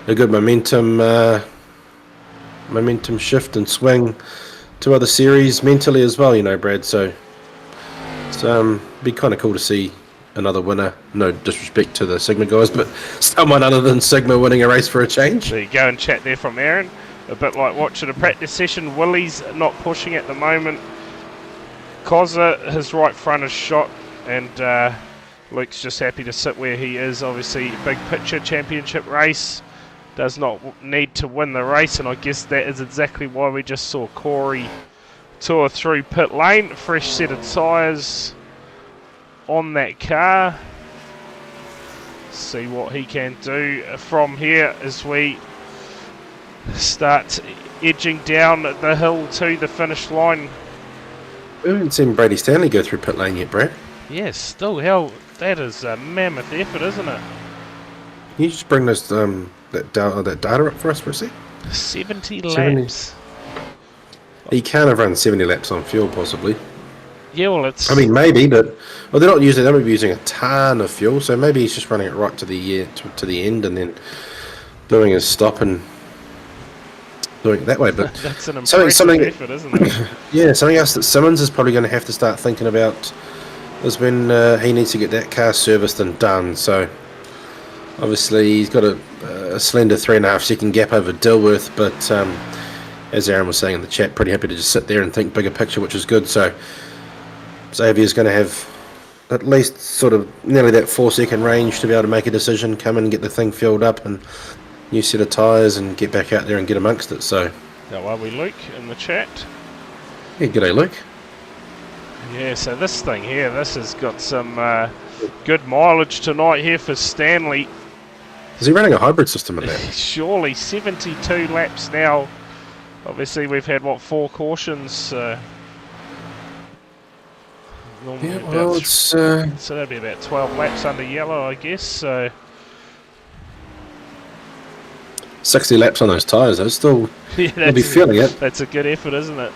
a good momentum shift and swing to other series mentally as well, Brad. So it's be kind of cool to see another winner. No disrespect to the Sigma guys, but someone other than Sigma winning a race for a change. There you go, and chat there from Aaron. A bit like watching a practice session. Willie's not pushing at the moment. Kozza, his right front is shot, and Luke's just happy to sit where he is. Obviously, big picture championship race. Does not need to win the race, and I guess that is exactly why we just saw Corey tour through pit lane. Fresh set of tyres on that car. See what he can do from here as we start edging down the hill to the finish line. We haven't seen Brady Stanley go through pit lane yet, Brad. Yes, still, hell, that is a mammoth effort, isn't it? Can you just bring this that data up for us for a sec? 70 laps. He can't have run 70 laps on fuel, possibly. Yeah, well, it's... I mean, maybe, but... Well, they're not using... They might be using a ton of fuel, so maybe he's just running it right to the end and then doing his stop and doing it that way. But that's an impressive effort, isn't it? Yeah, something else that Simmons is probably going to have to start thinking about is when he needs to get that car serviced and done. So, obviously, he's got a slender 3.5 second gap over Dilworth, but as Aaron was saying in the chat, pretty happy to just sit there and think bigger picture, which is good. So Xavier's going to have at least sort of nearly that 4-second range to be able to make a decision, come in and get the thing filled up and new set of tyres and get back out there and get amongst it. So how are we, Luke, in the chat? Yeah, g'day, Luke. Yeah, so this thing here, this has got some good mileage tonight here for Stanley. Is he running a hybrid system in that? Surely, 72 laps now. Obviously, we've had, 4 cautions? Yeah, well, it's... So that'd be about 12 laps under yellow, I guess, so... 60 laps on those tyres, though. Still, yeah, you'll be feeling it. That's a good effort, isn't it?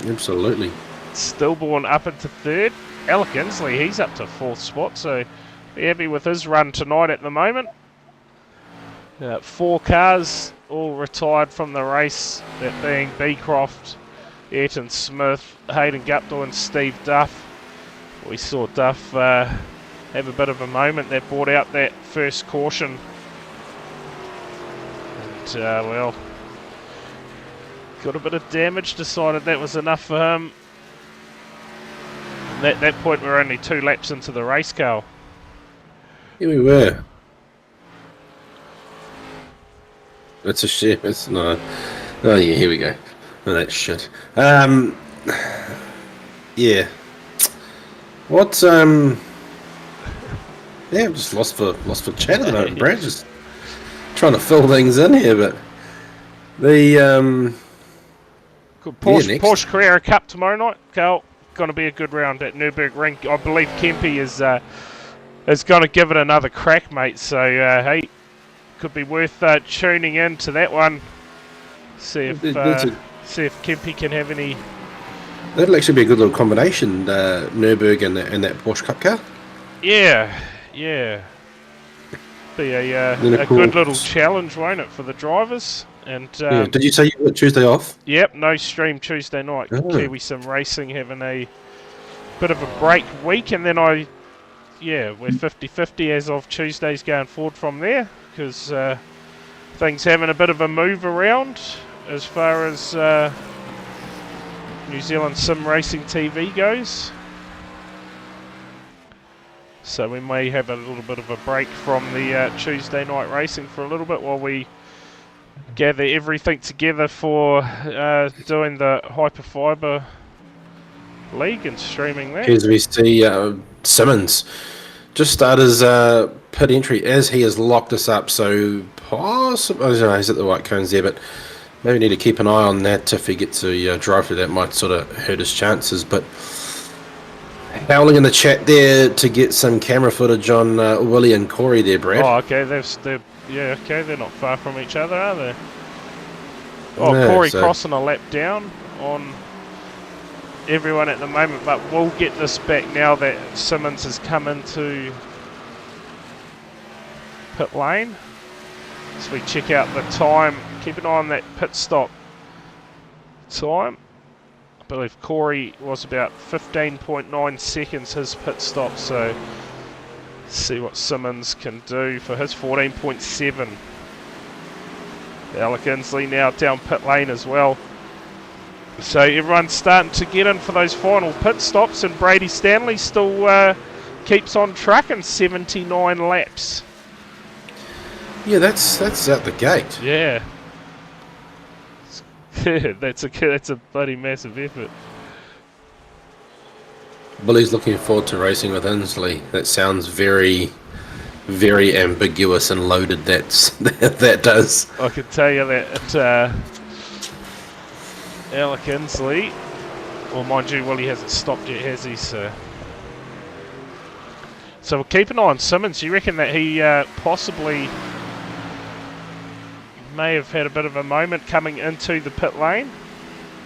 Absolutely. Stillborn up into 3rd. Alec Inslee, he's up to 4th spot, so be happy with his run tonight at the moment. 4 cars all retired from the race, that being Beecroft, Ayrton Smith, Hayden Guptill and Steve Duff. We saw Duff have a bit of a moment that brought out that first caution. And, well, got a bit of damage, decided that was enough for him. And at that point, we're only 2 laps into the race, Carl. Here we were. It's a shit. It's not. Oh yeah, here we go. Oh, that's shit. Yeah. What Yeah, I'm just lost for chat at the moment, Brad. Just trying to fill things in here, but the Good yeah, Porsche, next. Porsche Carrera Cup tomorrow night, Carl. Going to be a good round at Nürburgring. I believe Kempe is going to give it another crack, mate. So hey, could be worth tuning in to that one. See if Kempe can have any. That'll actually be a good little combination, Nürburg and that Porsche Cup car. Yeah. Be a good little challenge, won't it, for the drivers? And yeah. Did you say you got Tuesday off? Yep, no stream Tuesday night. Oh. Kiwi Sim Racing having a bit of a break week, and then we're 50-50 as of Tuesdays going forward from there, because things having a bit of a move around as far as New Zealand Sim Racing TV goes. So we may have a little bit of a break from the Tuesday night racing for a little bit while we gather everything together for doing the Hyperfiber League and streaming that. As we see Simmons just start his pit entry as he has locked us up, so possibly, I don't know, he's at the white cones there, but maybe need to keep an eye on that if he gets to drive through. That might sort of hurt his chances, but howling in the chat there to get some camera footage on Willie and Corey there, Brad. Oh, okay, they're not far from each other, are they? Oh, Yeah, Corey crossing a lap down on everyone at the moment, but we'll get this back now that Simmons has come into pit lane. So we check out the time. Keep an eye on that pit stop time. I believe Corey was about 15.9 seconds his pit stop, so see what Simmons can do for his 14.7. Alec Inslee now down pit lane as well. So everyone's starting to get in for those final pit stops, and Brady Stanley still keeps on trucking 79 laps. Yeah, that's out the gate. Yeah. that's a bloody massive effort. Billy's looking forward to racing with Inslee. That sounds very, very ambiguous and loaded. That does. I can tell you that Alec Inslee, well, mind you, Willie hasn't stopped yet, has he? So we'll keep an eye on Simmons. Do you reckon that he possibly may have had a bit of a moment coming into the pit lane?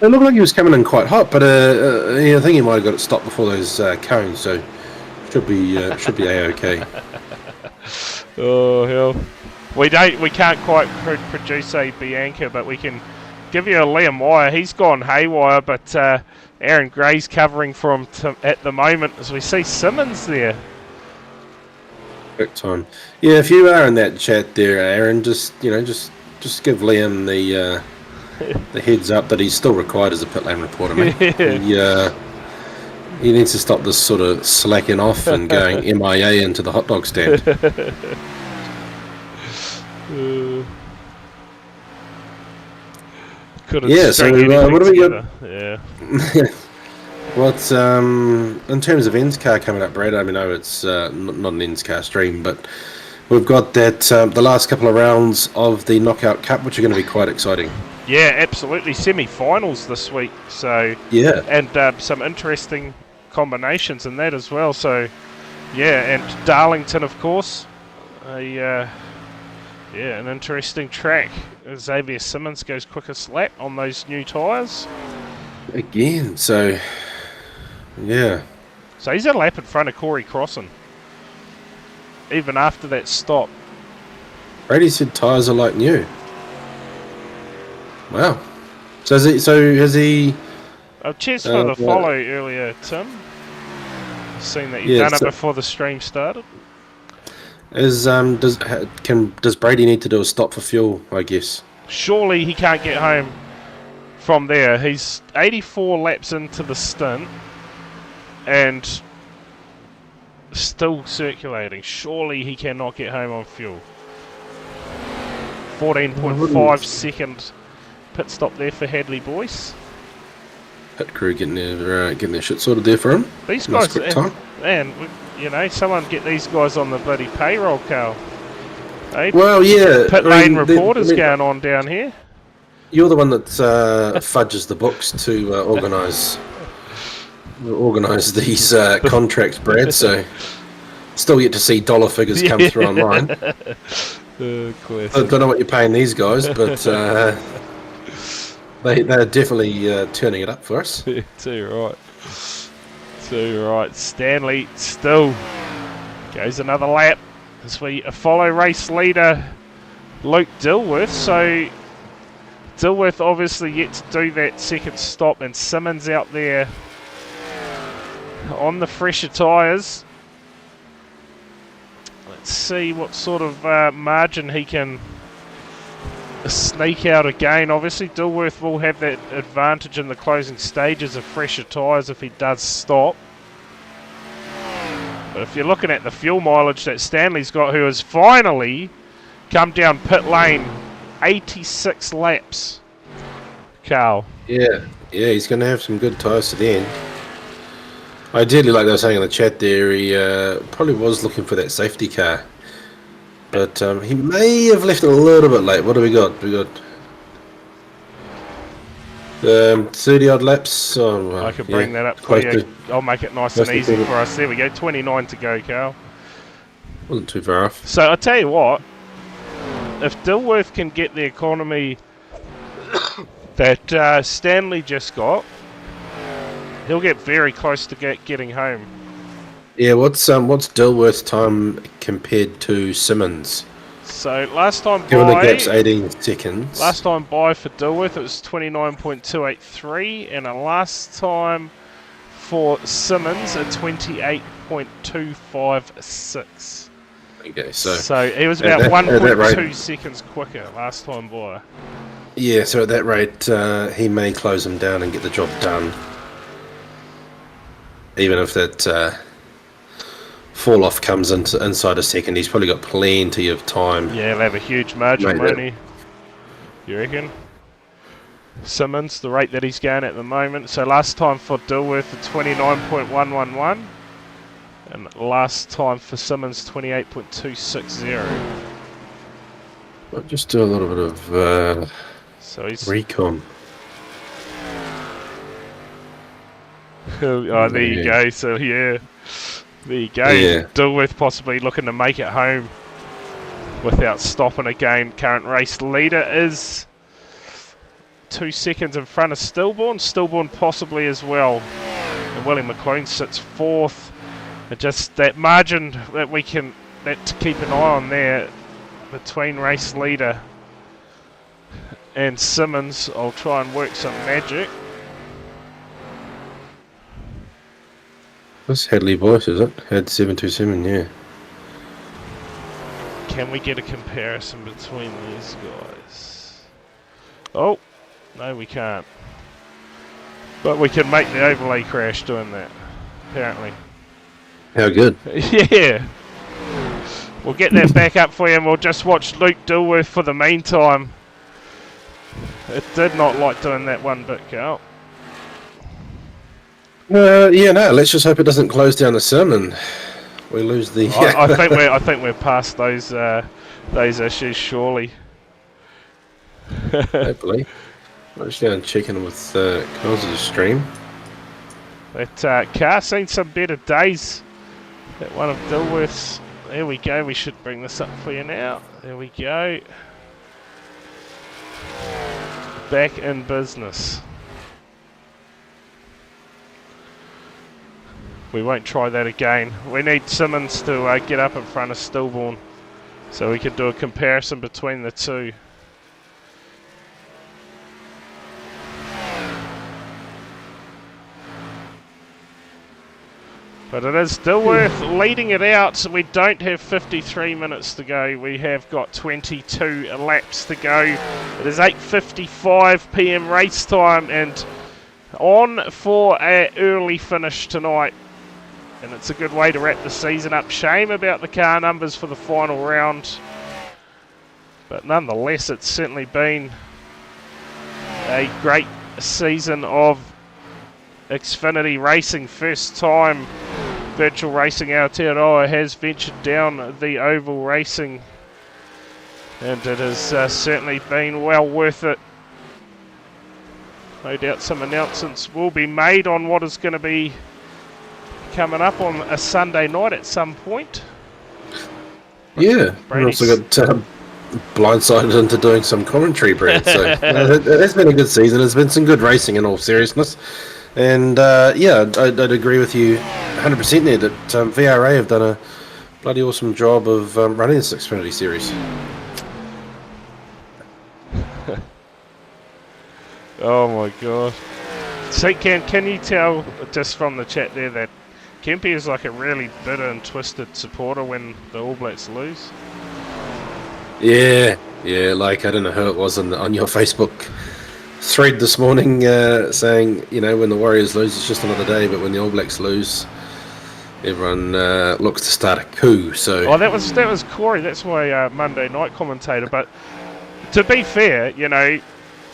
It looked like he was coming in quite hot, but I think he might have got it stopped before those cones, so should be a-okay. Oh hell, we can't quite produce a Bianca, but we can give you a Liam Wire. He's gone haywire, but Aaron Gray's covering for him at the moment as we see Simmons there. Quick time. Yeah, if you are in that chat there, Aaron, just give Liam the heads up that he's still required as a pit lane reporter, mate. He needs to stop this sort of slacking off and going MIA into the hot dog stand. Yeah, so what do we got? Yeah. What's in terms of NSCAR coming up, Brad? I mean, no, it's not an NSCAR stream, but we've got that the last couple of rounds of the Knockout Cup, which are going to be quite exciting. Yeah, absolutely. Semi-finals this week, so yeah, and some interesting combinations in that as well. So yeah, and Darlington, of course, an interesting track. Xavier Simmons goes quickest lap on those new tyres again. So yeah, so he's a lap in front of Corey Crossan even after that stop. Brady said tyres are like new. Wow. So has he? Cheers for the follow earlier, Tim. Seen that you've done it before the stream started. Does Brady need to do a stop for fuel? I guess. Surely he can't get home from there. He's 84 laps into the stint and still circulating. Surely he cannot get home on fuel. 14.5 second pit stop there for Hadley Boyce. pit crew getting their shit sorted there for him. These Nice guys, quick time. man, you know, someone get these guys on the bloody payroll, Carl. Hey, Well, yeah. pit lane reporters going on down here. You're the one that fudges the books to organise these contracts, Brad. So still yet to see dollar figures come through online. I don't know what you're paying these guys, but they're definitely turning it up for us. Too right. Stanley still goes another lap as we follow race leader Luke Dilworth. So Dilworth obviously yet to do that second stop, and Simmons out there on the fresher tyres. Let's see what sort of margin he can sneak out again. Obviously Dilworth will have that advantage in the closing stages of fresher tyres if he does stop. But if you're looking at the fuel mileage that Stanley's got, who has finally come down pit lane 86 laps, Carl. Yeah, he's going to have some good tyres to the end. Ideally, like they were saying in the chat there, he probably was looking for that safety car. But he may have left it a little bit late. What do we got? We got 30 odd laps. Oh, I can bring that up for you. I'll make it nice and easy for us. There we go, 29 to go, Carl. Wasn't too far off. So I tell you what, if Dilworth can get the economy that Stanley just got, he'll get very close to getting home. Yeah, what's Dilworth's time compared to Simmons? So last time given the gap's 18 seconds. Last time by for Dilworth it was 29.283, and the last time for Simmons a 28.256. Okay, so he was about 1.2 seconds quicker last time by. Yeah, so at that rate, he may close him down and get the job done. Even if that fall off comes inside a second, he's probably got plenty of time. Yeah, he'll have a huge margin, won't he? You reckon? Simmons, the rate that he's going at the moment. So last time for Dilworth, 29.111. And last time for Simmons, 28.260. I'll just do a little bit of recon. Oh, there you go. So, yeah. There you go. Yeah. Dilworth possibly looking to make it home without stopping again. Current race leader is 2 seconds in front of Stillborn. Stillborn possibly as well. And Willie McLean sits fourth. And just that margin that we can to keep an eye on there between race leader and Simmons. I'll try and work some magic. That's Hadley Boyce, is it? Had 727, yeah. Can we get a comparison between these guys? Oh, no we can't. But we can make the overlay crash doing that, apparently. How good? Yeah. We'll get that back up for you and we'll just watch Luke Dilworth for the meantime. It did not like doing that one bit, Carl. Yeah, no. Let's just hope it doesn't close down the sim and we lose the. I think we're past those issues surely. Hopefully, I'm just going to check in with Carl's stream. That car seen some better days. That one of Dilworth's. There we go. We should bring this up for you now. There we go. Back in business. We won't try that again. We need Simmons to get up in front of Stillborn so we can do a comparison between the two. But it is Dilworth leading it out. We don't have 53 minutes to go. We have got 22 laps to go. It is 8:55 p.m. race time and on for an early finish tonight. And it's a good way to wrap the season up. Shame about the car numbers for the final round. But nonetheless, it's certainly been a great season of Xfinity Racing, first time virtual racing Aotearoa has ventured down the oval racing, and it has certainly been well worth it. No doubt some announcements will be made on what is going to be coming up on a Sunday night at some point. Yeah, I also got blindsided into doing some commentary, Brad. So it has been a good season. There's been some good racing in all seriousness. And yeah, I'd agree with you 100% there that VRA have done a bloody awesome job of running this Xfinity series. Oh my god. So can you tell just from the chat there that Kempy is like a really bitter and twisted supporter when the All Blacks lose? Yeah, like I don't know who it was on your Facebook thread this morning saying, you know, when the Warriors lose it's just another day, but when the All Blacks lose everyone looks to start a coup. So that was Corey, that's my Monday night commentator. But to be fair, you know,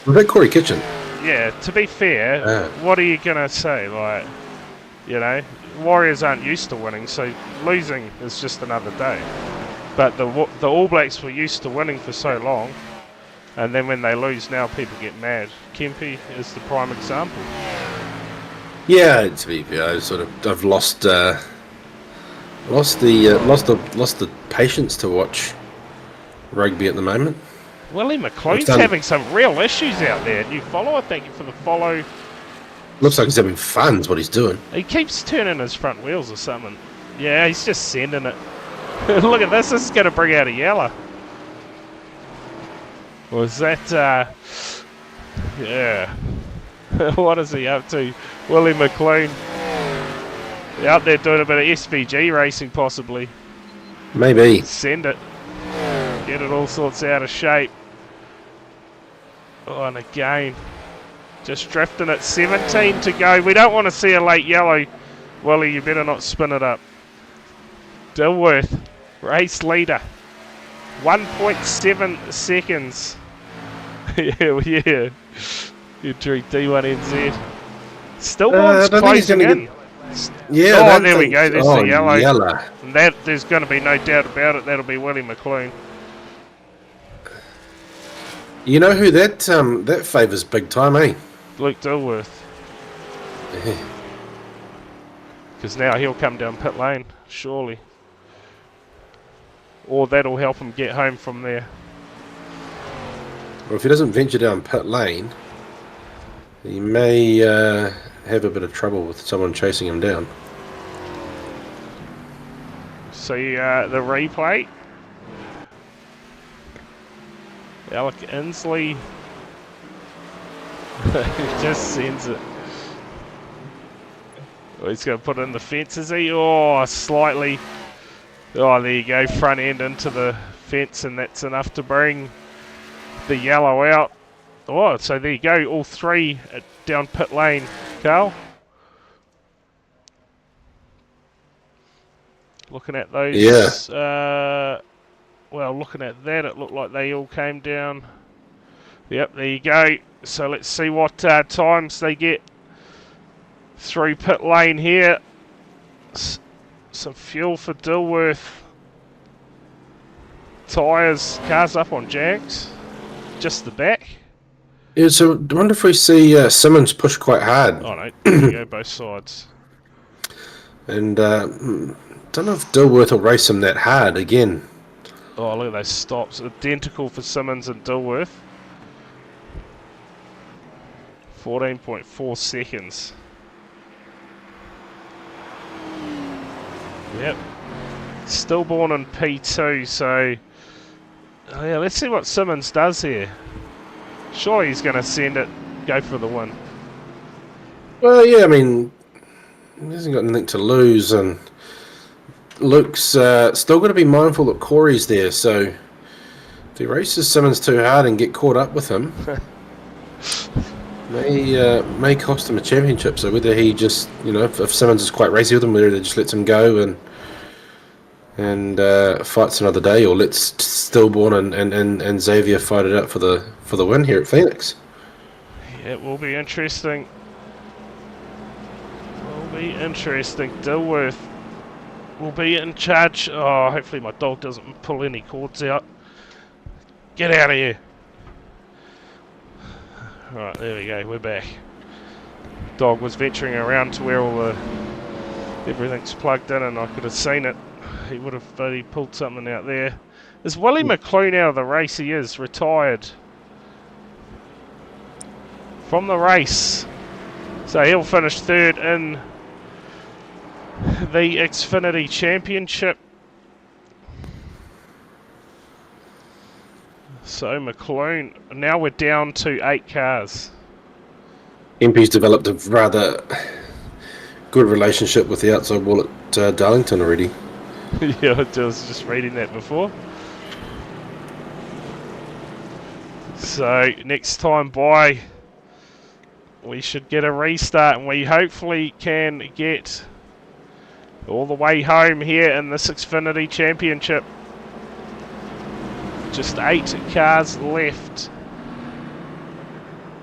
was that Corey Kitchen? Yeah, to be fair, what are you gonna say? Like, you know, Warriors aren't used to winning, so losing is just another day. But the All Blacks were used to winning for so long, and then when they lose now, people get mad. Kempy is the prime example. Yeah, to be fair, I've lost the patience to watch rugby at the moment. Willie McLean's having some real issues out there. New follower, thank you for the follow. Looks like he's having fun, is what he's doing. He keeps turning his front wheels or something. Yeah, he's just sending it. Look at this, this is going to bring out a yellow. Was that, yeah. What is he up to? Willie McLean. Out there doing a bit of SVG racing, possibly. Maybe. Send it. Get it all sorts out of shape. Oh, and again, just drifting at 17 to go. We don't want to see a late yellow. Willie, you better not spin it up. Dilworth, race leader. 1.7 seconds. yeah. Entry D1NZ. Stillborn's closing in. Yeah, there we go. There's the yellow. Yellow. And that, there's going to be no doubt about it. That'll be Willie McLean. You know who that favours big time, eh? Luke Dilworth. Because now he'll come down pit lane, surely. Or that'll help him get home from there. Well, if he doesn't venture down pit lane, he may have a bit of trouble with someone chasing him down. See the replay. Alec Inslee just sends it. Oh, he's going to put it in the fence, is he? Oh, slightly. Oh, there you go. Front end into the fence, and that's enough to bring the yellow out. Oh, so there you go. All three down pit lane, Carl. Looking at those. Yeah. Well, looking at that, it looked like they all came down. Yep, there you go. So let's see what times they get through pit lane here. Some fuel for Dilworth. Tyres, cars up on Jags. Just the back. Yeah, so I wonder if we see Simmons push quite hard. Oh no, there you go, both sides. And don't know if Dilworth will race him that hard again. Oh, look at those stops. Identical for Simmons and Dilworth. 14.4 seconds. Yep. Stillborn in P2, so... Oh yeah, let's see what Simmons does here. Sure, he's going to send it, go for the win. Well, yeah, I mean, he hasn't got anything to lose, and Luke's still got to be mindful that Corey's there, so if he races Simmons too hard and get caught up with him, may cost him a championship. So whether he just, you know, if Simmons is quite racy with him, whether he just lets him go and fights another day, or lets Stillborn and Xavier fight it out for the win here at Phoenix. Yeah, it will be interesting. be interesting. Dilworth will be in charge. Oh, hopefully my dog doesn't pull any cords out. Get out of here. Alright, there we go, we're back. Dog was venturing around to where all the everything's plugged in and I could have seen it. He would have pulled something out there. Is Willie McLean out of the race? He is, retired from the race. So he'll finish third in the Xfinity Championship. So McLean, now we're down to 8 cars. MP's developed a rather good relationship with the outside wall at Darlington already. Yeah, I was just reading that before. So next time by, we should get a restart, and we hopefully can get all the way home here in this Xfinity Championship. Just 8 cars left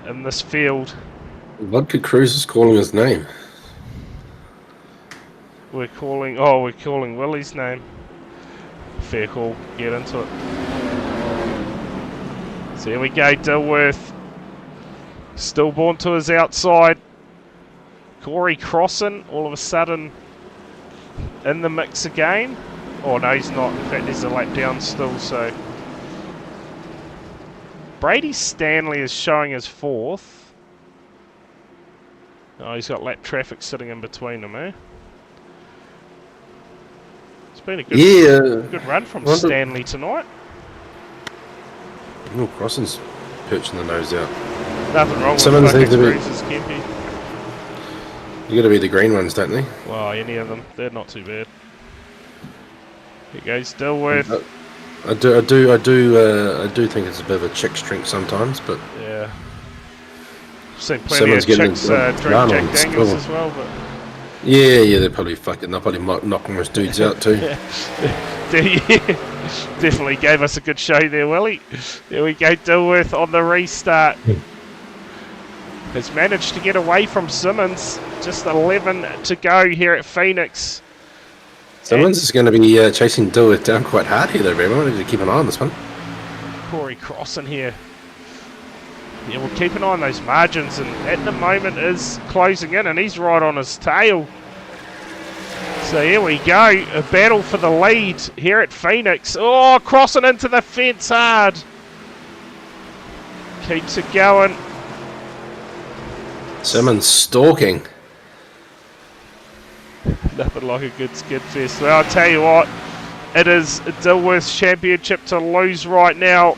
in this field. Vodka Cruz is calling his name. We're calling Willie's name. Fair call, get into it. So here we go, Dilworth. Stillborn to his outside. Corey Crossan, all of a sudden in the mix again. Oh no, he's not. In fact, there's a lap down still, so. Brady Stanley is showing as 4th. Oh, he's got lap traffic sitting in between them, eh? It's been a good run from Stanley tonight. Oh, Crossan's perching the nose out. Nothing wrong Simmons with needs to be. Cruises, Kempy. You got to be the green ones, don't they? Well, any of them, they're not too bad. Here goes Dilworth. I do think it's a bit of a chick's drink sometimes, but yeah, I've seen plenty of chicks drink Jack Daniels as well, but yeah, they're probably knocking those dudes out too. Definitely gave us a good show there, Willie. There we go, Dilworth on the restart. Has managed to get away from Simmons. Just 11 to go here at Phoenix. Simmons is going to be chasing Dilworth down quite hard here, though, man. I need to keep an eye on this one. Corey Crossan here. Yeah, we'll keep an eye on those margins, and at the moment is closing in, and he's right on his tail. So here we go, a battle for the lead here at Phoenix. Oh, crossing into the fence hard. Keeps it going. Simmons stalking. Nothing like a good skid fest. Well, I'll tell you what, it is Dilworth's championship to lose right now.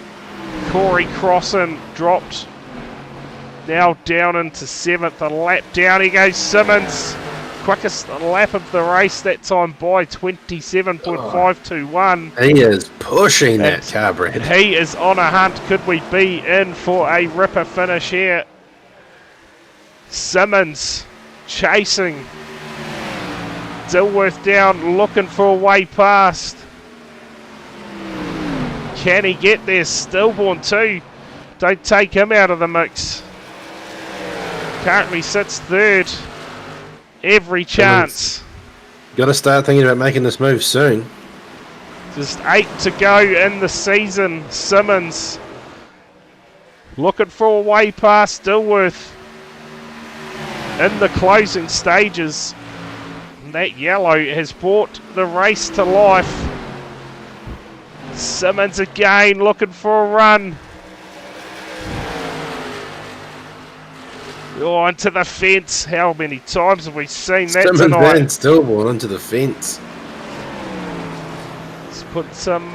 Corey Crossan dropped, now down into 7th. A lap down, he goes Simmons. Quickest lap of the race that time by 27.521. He is pushing that car, Brad. He is on a hunt. Could we be in for a ripper finish here? Simmons chasing. Dilworth down, looking for a way past. Can he get there? Stillborn too. Don't take him out of the mix. Currently sits 3rd. Every chance. Got to start thinking about making this move soon. Just 8 to go in the season. Simmons looking for a way past Dilworth in the closing stages. That yellow has brought the race to life. Simmons again looking for a run. Oh, into the fence. How many times have we seen that Simmons tonight? and Stillborn into the fence. Let's put some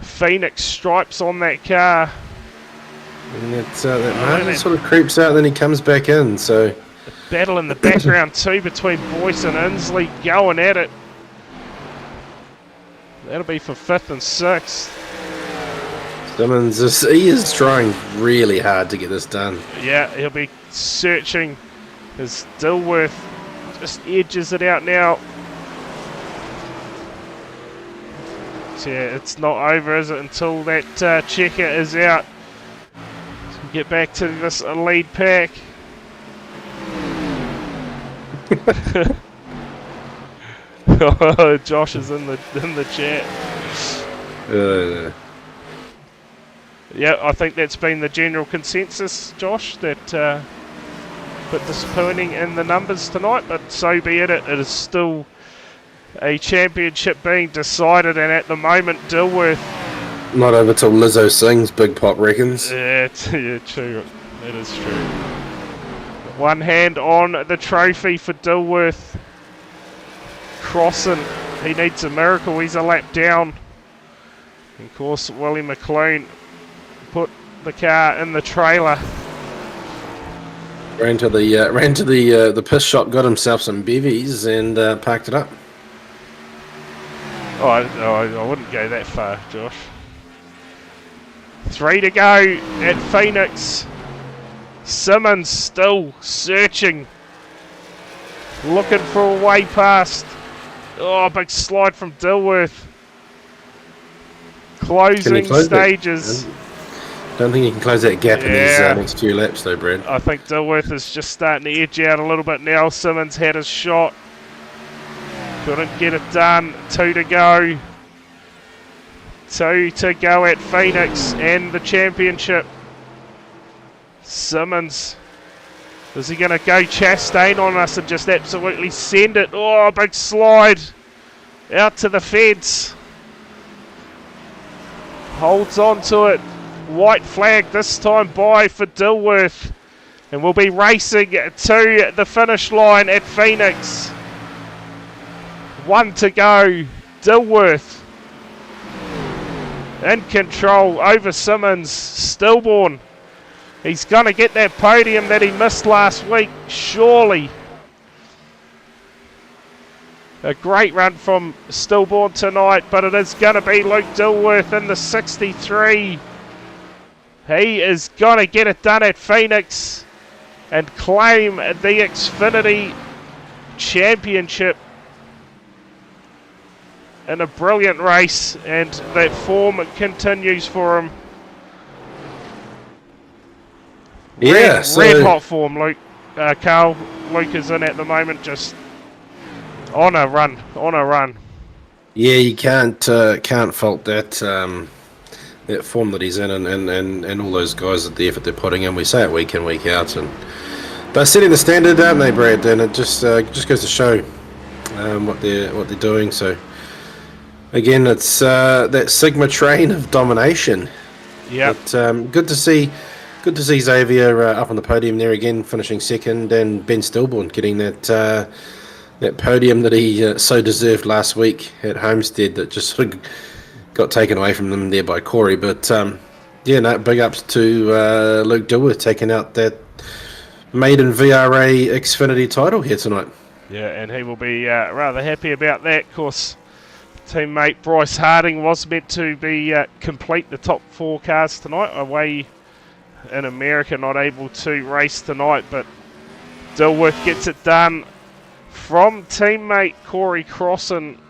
Phoenix stripes on that car. And that margin sort of creeps out, then he comes back in, so... Battle in the background too between Boyce and Inslee going at it. That'll be for 5th and 6th. Simmons is trying really hard to get this done. Yeah, he'll be searching as Dilworth just edges it out now. So yeah, it's not over, is it, until that checker is out. So we get back to this lead pack. Josh is in the chat. Yeah, I think that's been the general consensus, Josh, that bit disappointing in the numbers tonight, but so be it. It is still a championship being decided, and at the moment, Dilworth. Not over till Lizzo sings, Big Pop reckons. Yeah, true. It is true. One hand on the trophy for Dilworth. Crossan, he needs a miracle. He's a lap down. Of course, Willie McLean put the car in the trailer. Ran to the piss shop, got himself some bevies, and packed it up. I wouldn't go that far, Josh. 3 to go at Phoenix. Simmons still searching, looking for a way past. Oh, big slide from Dilworth. Closing stages. Don't think he can close that gap in these next few laps, though, Brad. I think Dilworth is just starting to edge out a little bit now. Simmons had his shot. Couldn't get it done. 2 to go. 2 to go at Phoenix and the championship. Simmons. Is he going to go Chastain on us and just absolutely send it? Oh, big slide. Out to the fence. Holds on to it. White flag this time by for Dilworth. And we'll be racing to the finish line at Phoenix. 1 to go. Dilworth in control over Simmons. Stillborn. He's going to get that podium that he missed last week, surely. A great run from Stillborn tonight, but it is going to be Luke Dilworth in the 63. He is going to get it done at Phoenix and claim the Xfinity Championship in a brilliant race, and that form continues for him. Red hot form, Luke. Carl, Luke is in at the moment, just on a run. Yeah, you can't fault that that form that he's in, and all those guys, the effort they're putting in. We say it week in, week out, and they're setting the standard, aren't they, Brad? And it just goes to show what they're doing. So again, it's that Sigma train of domination. Yeah. But good to see Xavier up on the podium there again, finishing second, and Ben Stillborn getting that podium that he so deserved last week at Homestead, that just sort of got taken away from them there by Corey. But big ups to Luke Dilworth taking out that maiden VRA Xfinity title here tonight. Yeah, and he will be rather happy about that. Of course, teammate Bryce Harding was meant to be complete the top 4 cars tonight, away in America, not able to race tonight, but Dilworth gets it done from teammate Corey Crossan,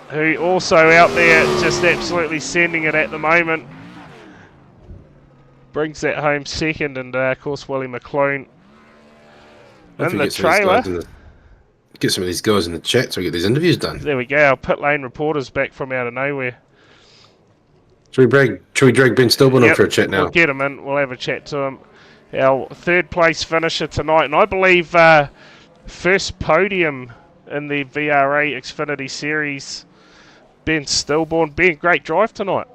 who also out there just absolutely sending it at the moment. Brings that home second, and of course Willie McLean in the trailer. Get some of these guys in the chat so we get these interviews done. There we go, our pit lane reporter's back from out of nowhere. Should we drag Ben Stillborn in for a chat now? We'll get him in, we'll have a chat to him. Our 3rd place finisher tonight, and I believe first podium in the VRA Xfinity Series, Ben Stillborn. Ben, great drive tonight.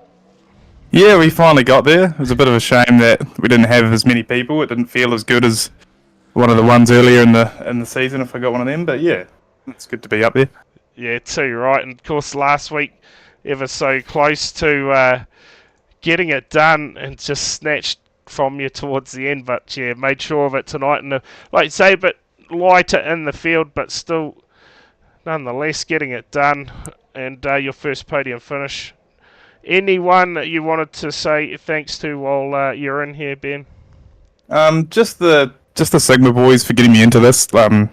Yeah, we finally got there. It was a bit of a shame that we didn't have as many people. It didn't feel as good as one of the ones earlier in the season, if I got one of them. But yeah, it's good to be up there. Yeah, too right. And of course, last week, ever so close to getting it done and just snatched from you towards the end. But yeah, made sure of it tonight. And like you say, a bit lighter in the field, but still, nonetheless, getting it done. And your first podium finish. Anyone you wanted to say thanks to while you're in here, Ben? Just the Sigma boys for getting me into this. I don't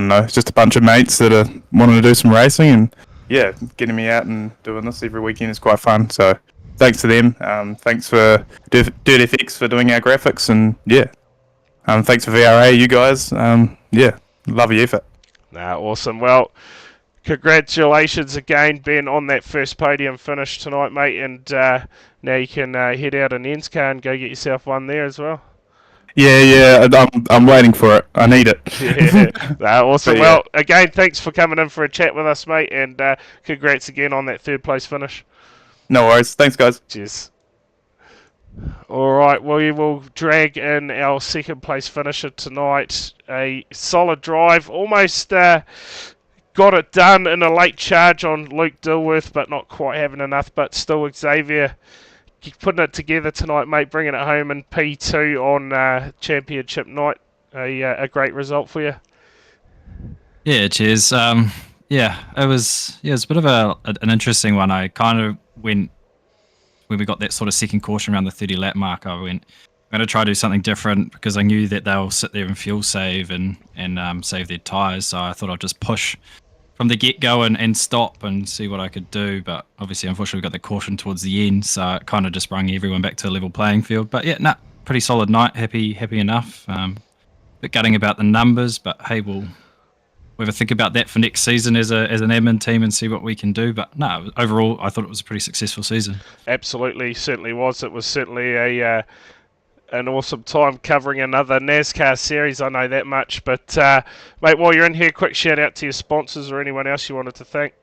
know, it's just a bunch of mates that are wanting to do some racing, and yeah, getting me out and doing this every weekend is quite fun. So thanks to them. Thanks for Dirt FX for doing our graphics, and yeah. Thanks for VRA, you guys. Yeah, love your effort. Awesome. Well, congratulations again, Ben, on that first podium finish tonight, mate. And now you can head out in En's car and go get yourself one there as well. Yeah, I'm waiting for it. I need it. Yeah, awesome. But, yeah. Well, again, thanks for coming in for a chat with us, mate, and congrats again on that third place finish. No worries. Thanks, guys. Cheers. All right, well, we will drag in our second place finisher tonight. A solid drive, almost got it done in a late charge on Luke Dilworth, but not quite having enough. But still, Xavier putting it together tonight, mate, bringing it home in P2 on championship night. A great result for you. Yeah, cheers. Yeah, it was a bit of an interesting one. I kind of went when we got that sort of second caution around the 30 lap mark. I went, I'm going to try to do something different because I knew that they'll sit there and fuel save and save their tyres. So I thought I'd just push from the get-go and stop and see what I could do. But obviously, unfortunately, we got the caution towards the end, so it kind of just brought everyone back to a level playing field. But yeah, pretty solid night. Happy enough. Bit gutting about the numbers, but hey, we'll have a think about that for next season as an admin team and see what we can do. But no, overall, I thought it was a pretty successful season. Absolutely, certainly was. It was certainly an awesome time covering another NASCAR series, I know that much. But, mate, while you're in here, quick shout out to your sponsors or anyone else you wanted to thank.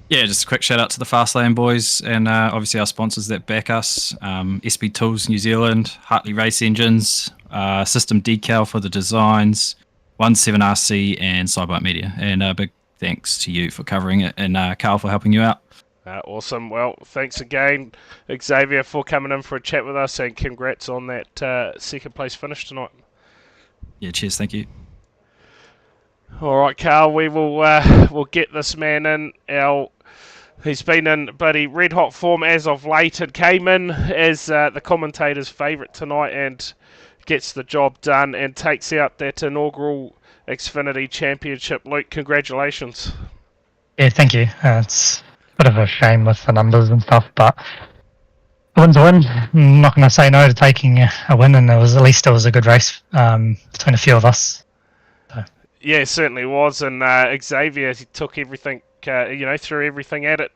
Yeah, just a quick shout out to the Fastlane boys and obviously our sponsors that back us. SB Tools New Zealand, Hartley Race Engines, System Decal for the designs, 17RC and Sidebite Media. And a big thanks to you for covering it and Carl for helping you out. Awesome. Well, thanks again, Xavier, for coming in for a chat with us, and congrats on that second place finish tonight. Yeah, cheers. Thank you. All right, Carl, we will we'll get this man in. He's been in bloody red hot form as of late and came in as the commentator's favourite tonight and gets the job done and takes out that inaugural Xfinity Championship. Luke, congratulations. Yeah, thank you. It's a bit of a shame with the numbers and stuff, but a win's a win. I'm not going to say no to taking a win, and at least it was a good race between a few of us. So. Yeah, it certainly was, and Xavier took everything, threw everything at it,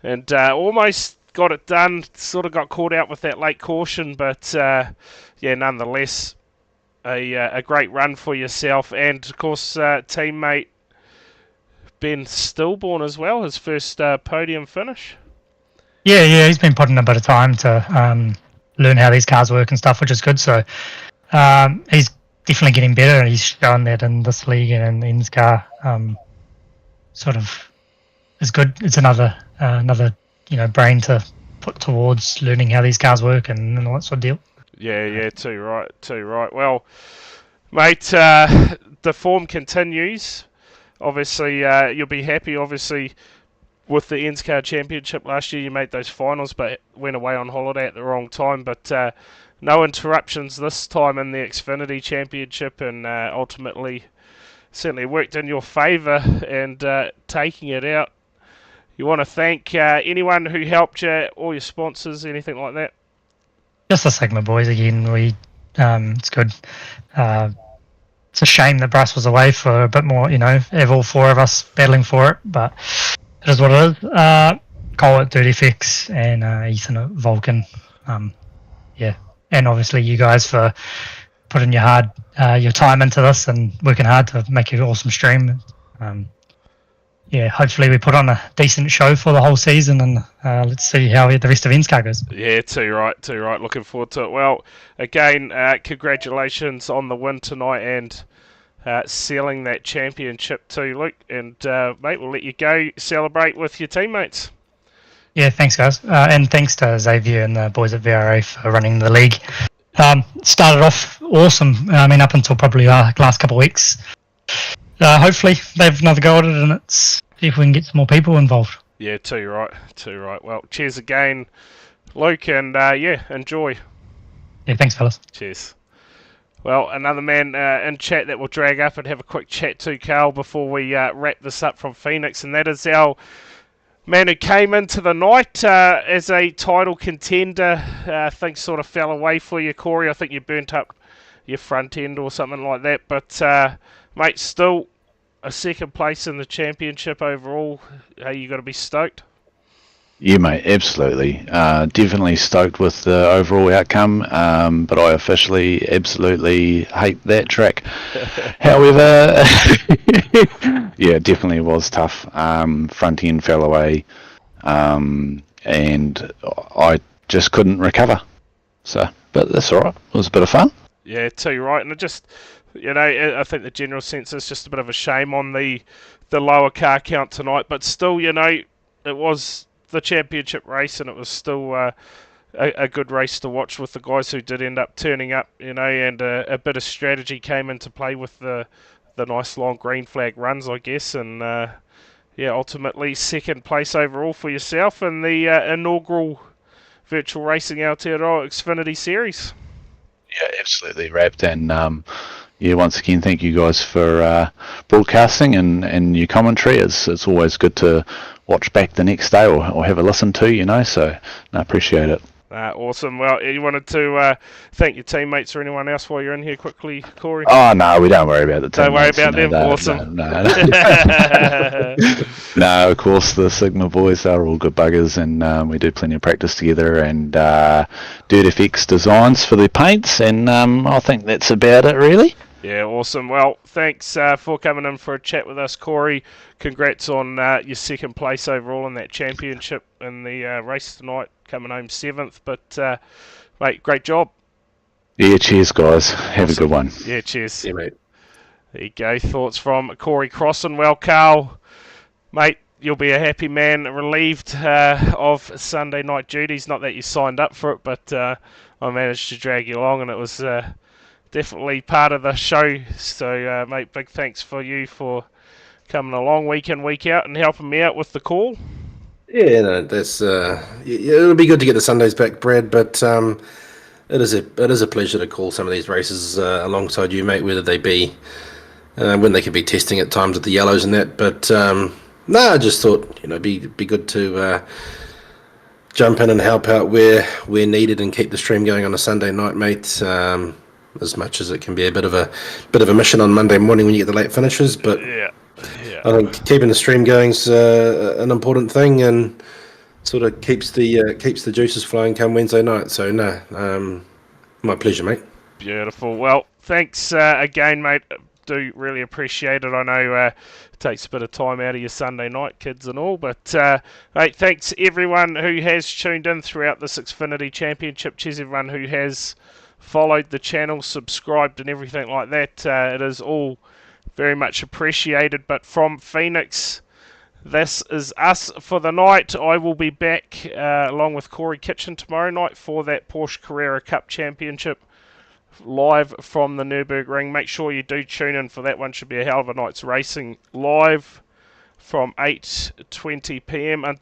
and almost got it done. Sort of got caught out with that late caution, but nonetheless, a great run for yourself, and of course, teammate Ben Stillborn as well, his first podium finish. Yeah, he's been putting a bit of time to learn how these cars work and stuff, which is good. So he's definitely getting better, and he's shown that in this league and in his car. Sort of is good. It's another brain to put towards learning how these cars work and all that sort of deal. Yeah, too right. Well, mate, the form continues. Obviously, you'll be happy, obviously, with the NASCAR Championship last year. You made those finals, but went away on holiday at the wrong time. But no interruptions this time in the Xfinity Championship, and ultimately certainly worked in your favour and taking it out. You want to thank anyone who helped you, all your sponsors, anything like that? Just the Sigma boys again. It's good. It's a shame that Brass was away for a bit more, have all four of us battling for it, but it is what it is. Cole at Dirty Fix and Ethan at Vulcan. And obviously you guys for putting your time into this and working hard to make an awesome stream. Hopefully we put on a decent show for the whole season, and let's see how the rest of NASCAR goes. Yeah, too right. Looking forward to it. Well, again, congratulations on the win tonight and sealing that championship too, Luke. And, mate, we'll let you go celebrate with your teammates. Yeah, thanks, guys. And thanks to Xavier and the boys at VRA for running the league. Started off awesome, up until probably the last couple of weeks. Hopefully they have another go at it, and see if we can get some more people involved. Yeah, too right. Well, cheers again, Luke, and enjoy. Yeah, thanks, fellas. Cheers. Well, another man in chat that we'll drag up and have a quick chat to, Carl, before we wrap this up from Phoenix, and that is our man who came into the night as a title contender. Things sort of fell away for you, Corey. I think you burnt up front end or something like that. But mate, still a second place in the championship overall. You got to be stoked. Yeah, mate, absolutely. Definitely stoked with the overall outcome, but I officially absolutely hate that track. However, yeah, definitely was tough. Front end fell away, and I just couldn't recover. So, but that's all right. It was a bit of fun. Yeah, too right. And it just, I think the general sense is just a bit of a shame on the lower car count tonight. But still, it was the championship race, and it was still a good race to watch with the guys who did end up turning up, and a bit of strategy came into play with the nice long green flag runs, I guess, and ultimately second place overall for yourself in the inaugural virtual racing Aotearoa Xfinity Series. Yeah, absolutely wrapped, and once again, thank you guys for broadcasting and your commentary. It's always good to watch back the next day or have a listen to, so I appreciate it. Awesome. Well, you wanted to thank your teammates or anyone else while you're in here quickly, Corey? Oh, no, we don't worry about the teammates. Don't worry about them. Awesome. No, of course, the Sigma boys are all good buggers, and we do plenty of practice together, and Dirt FX designs for the paints, and I think that's about it, really. Yeah, awesome. Well, thanks for coming in for a chat with us, Corey. Congrats on your second place overall in that championship in the race tonight, coming home 7th. But, mate, great job. Yeah, cheers, guys. Have a good one. Yeah, cheers. Yeah, mate. There you go. Thoughts from Corey Crossan. Well, Carl, mate, you'll be a happy man, relieved of Sunday night duties. Not that you signed up for it, but I managed to drag you along, and it was definitely part of the show. So, mate, big thanks for you for coming along week in, week out, and helping me out with the call. Yeah, no, that's it'll be good to get the Sundays back, Brad. But it is a pleasure to call some of these races alongside you, mate. Whether they be when they could be testing at times at the yellows and that. But I just thought be good to jump in and help out where needed and keep the stream going on a Sunday night, mate. As much as it can be a bit of a mission on Monday morning when you get the late finishes, but Yeah. I think keeping the stream going is an important thing, and sort of keeps the juices flowing come Wednesday night. So my pleasure, mate. Beautiful. Well, thanks again, mate. Do really appreciate it. I know it takes a bit of time out of your Sunday night, kids and all, but mate, thanks everyone who has tuned in throughout this Xfinity Championship. Cheers everyone who has followed the channel, subscribed and everything like that. It is all very much appreciated. But from Phoenix, this is us for the night. I will be back along with Corey Kitchen tomorrow night for that Porsche Carrera Cup Championship live from the Nürburgring. Make sure you do tune in for that one. Should be a hell of a night's racing live from 8:20 p.m. until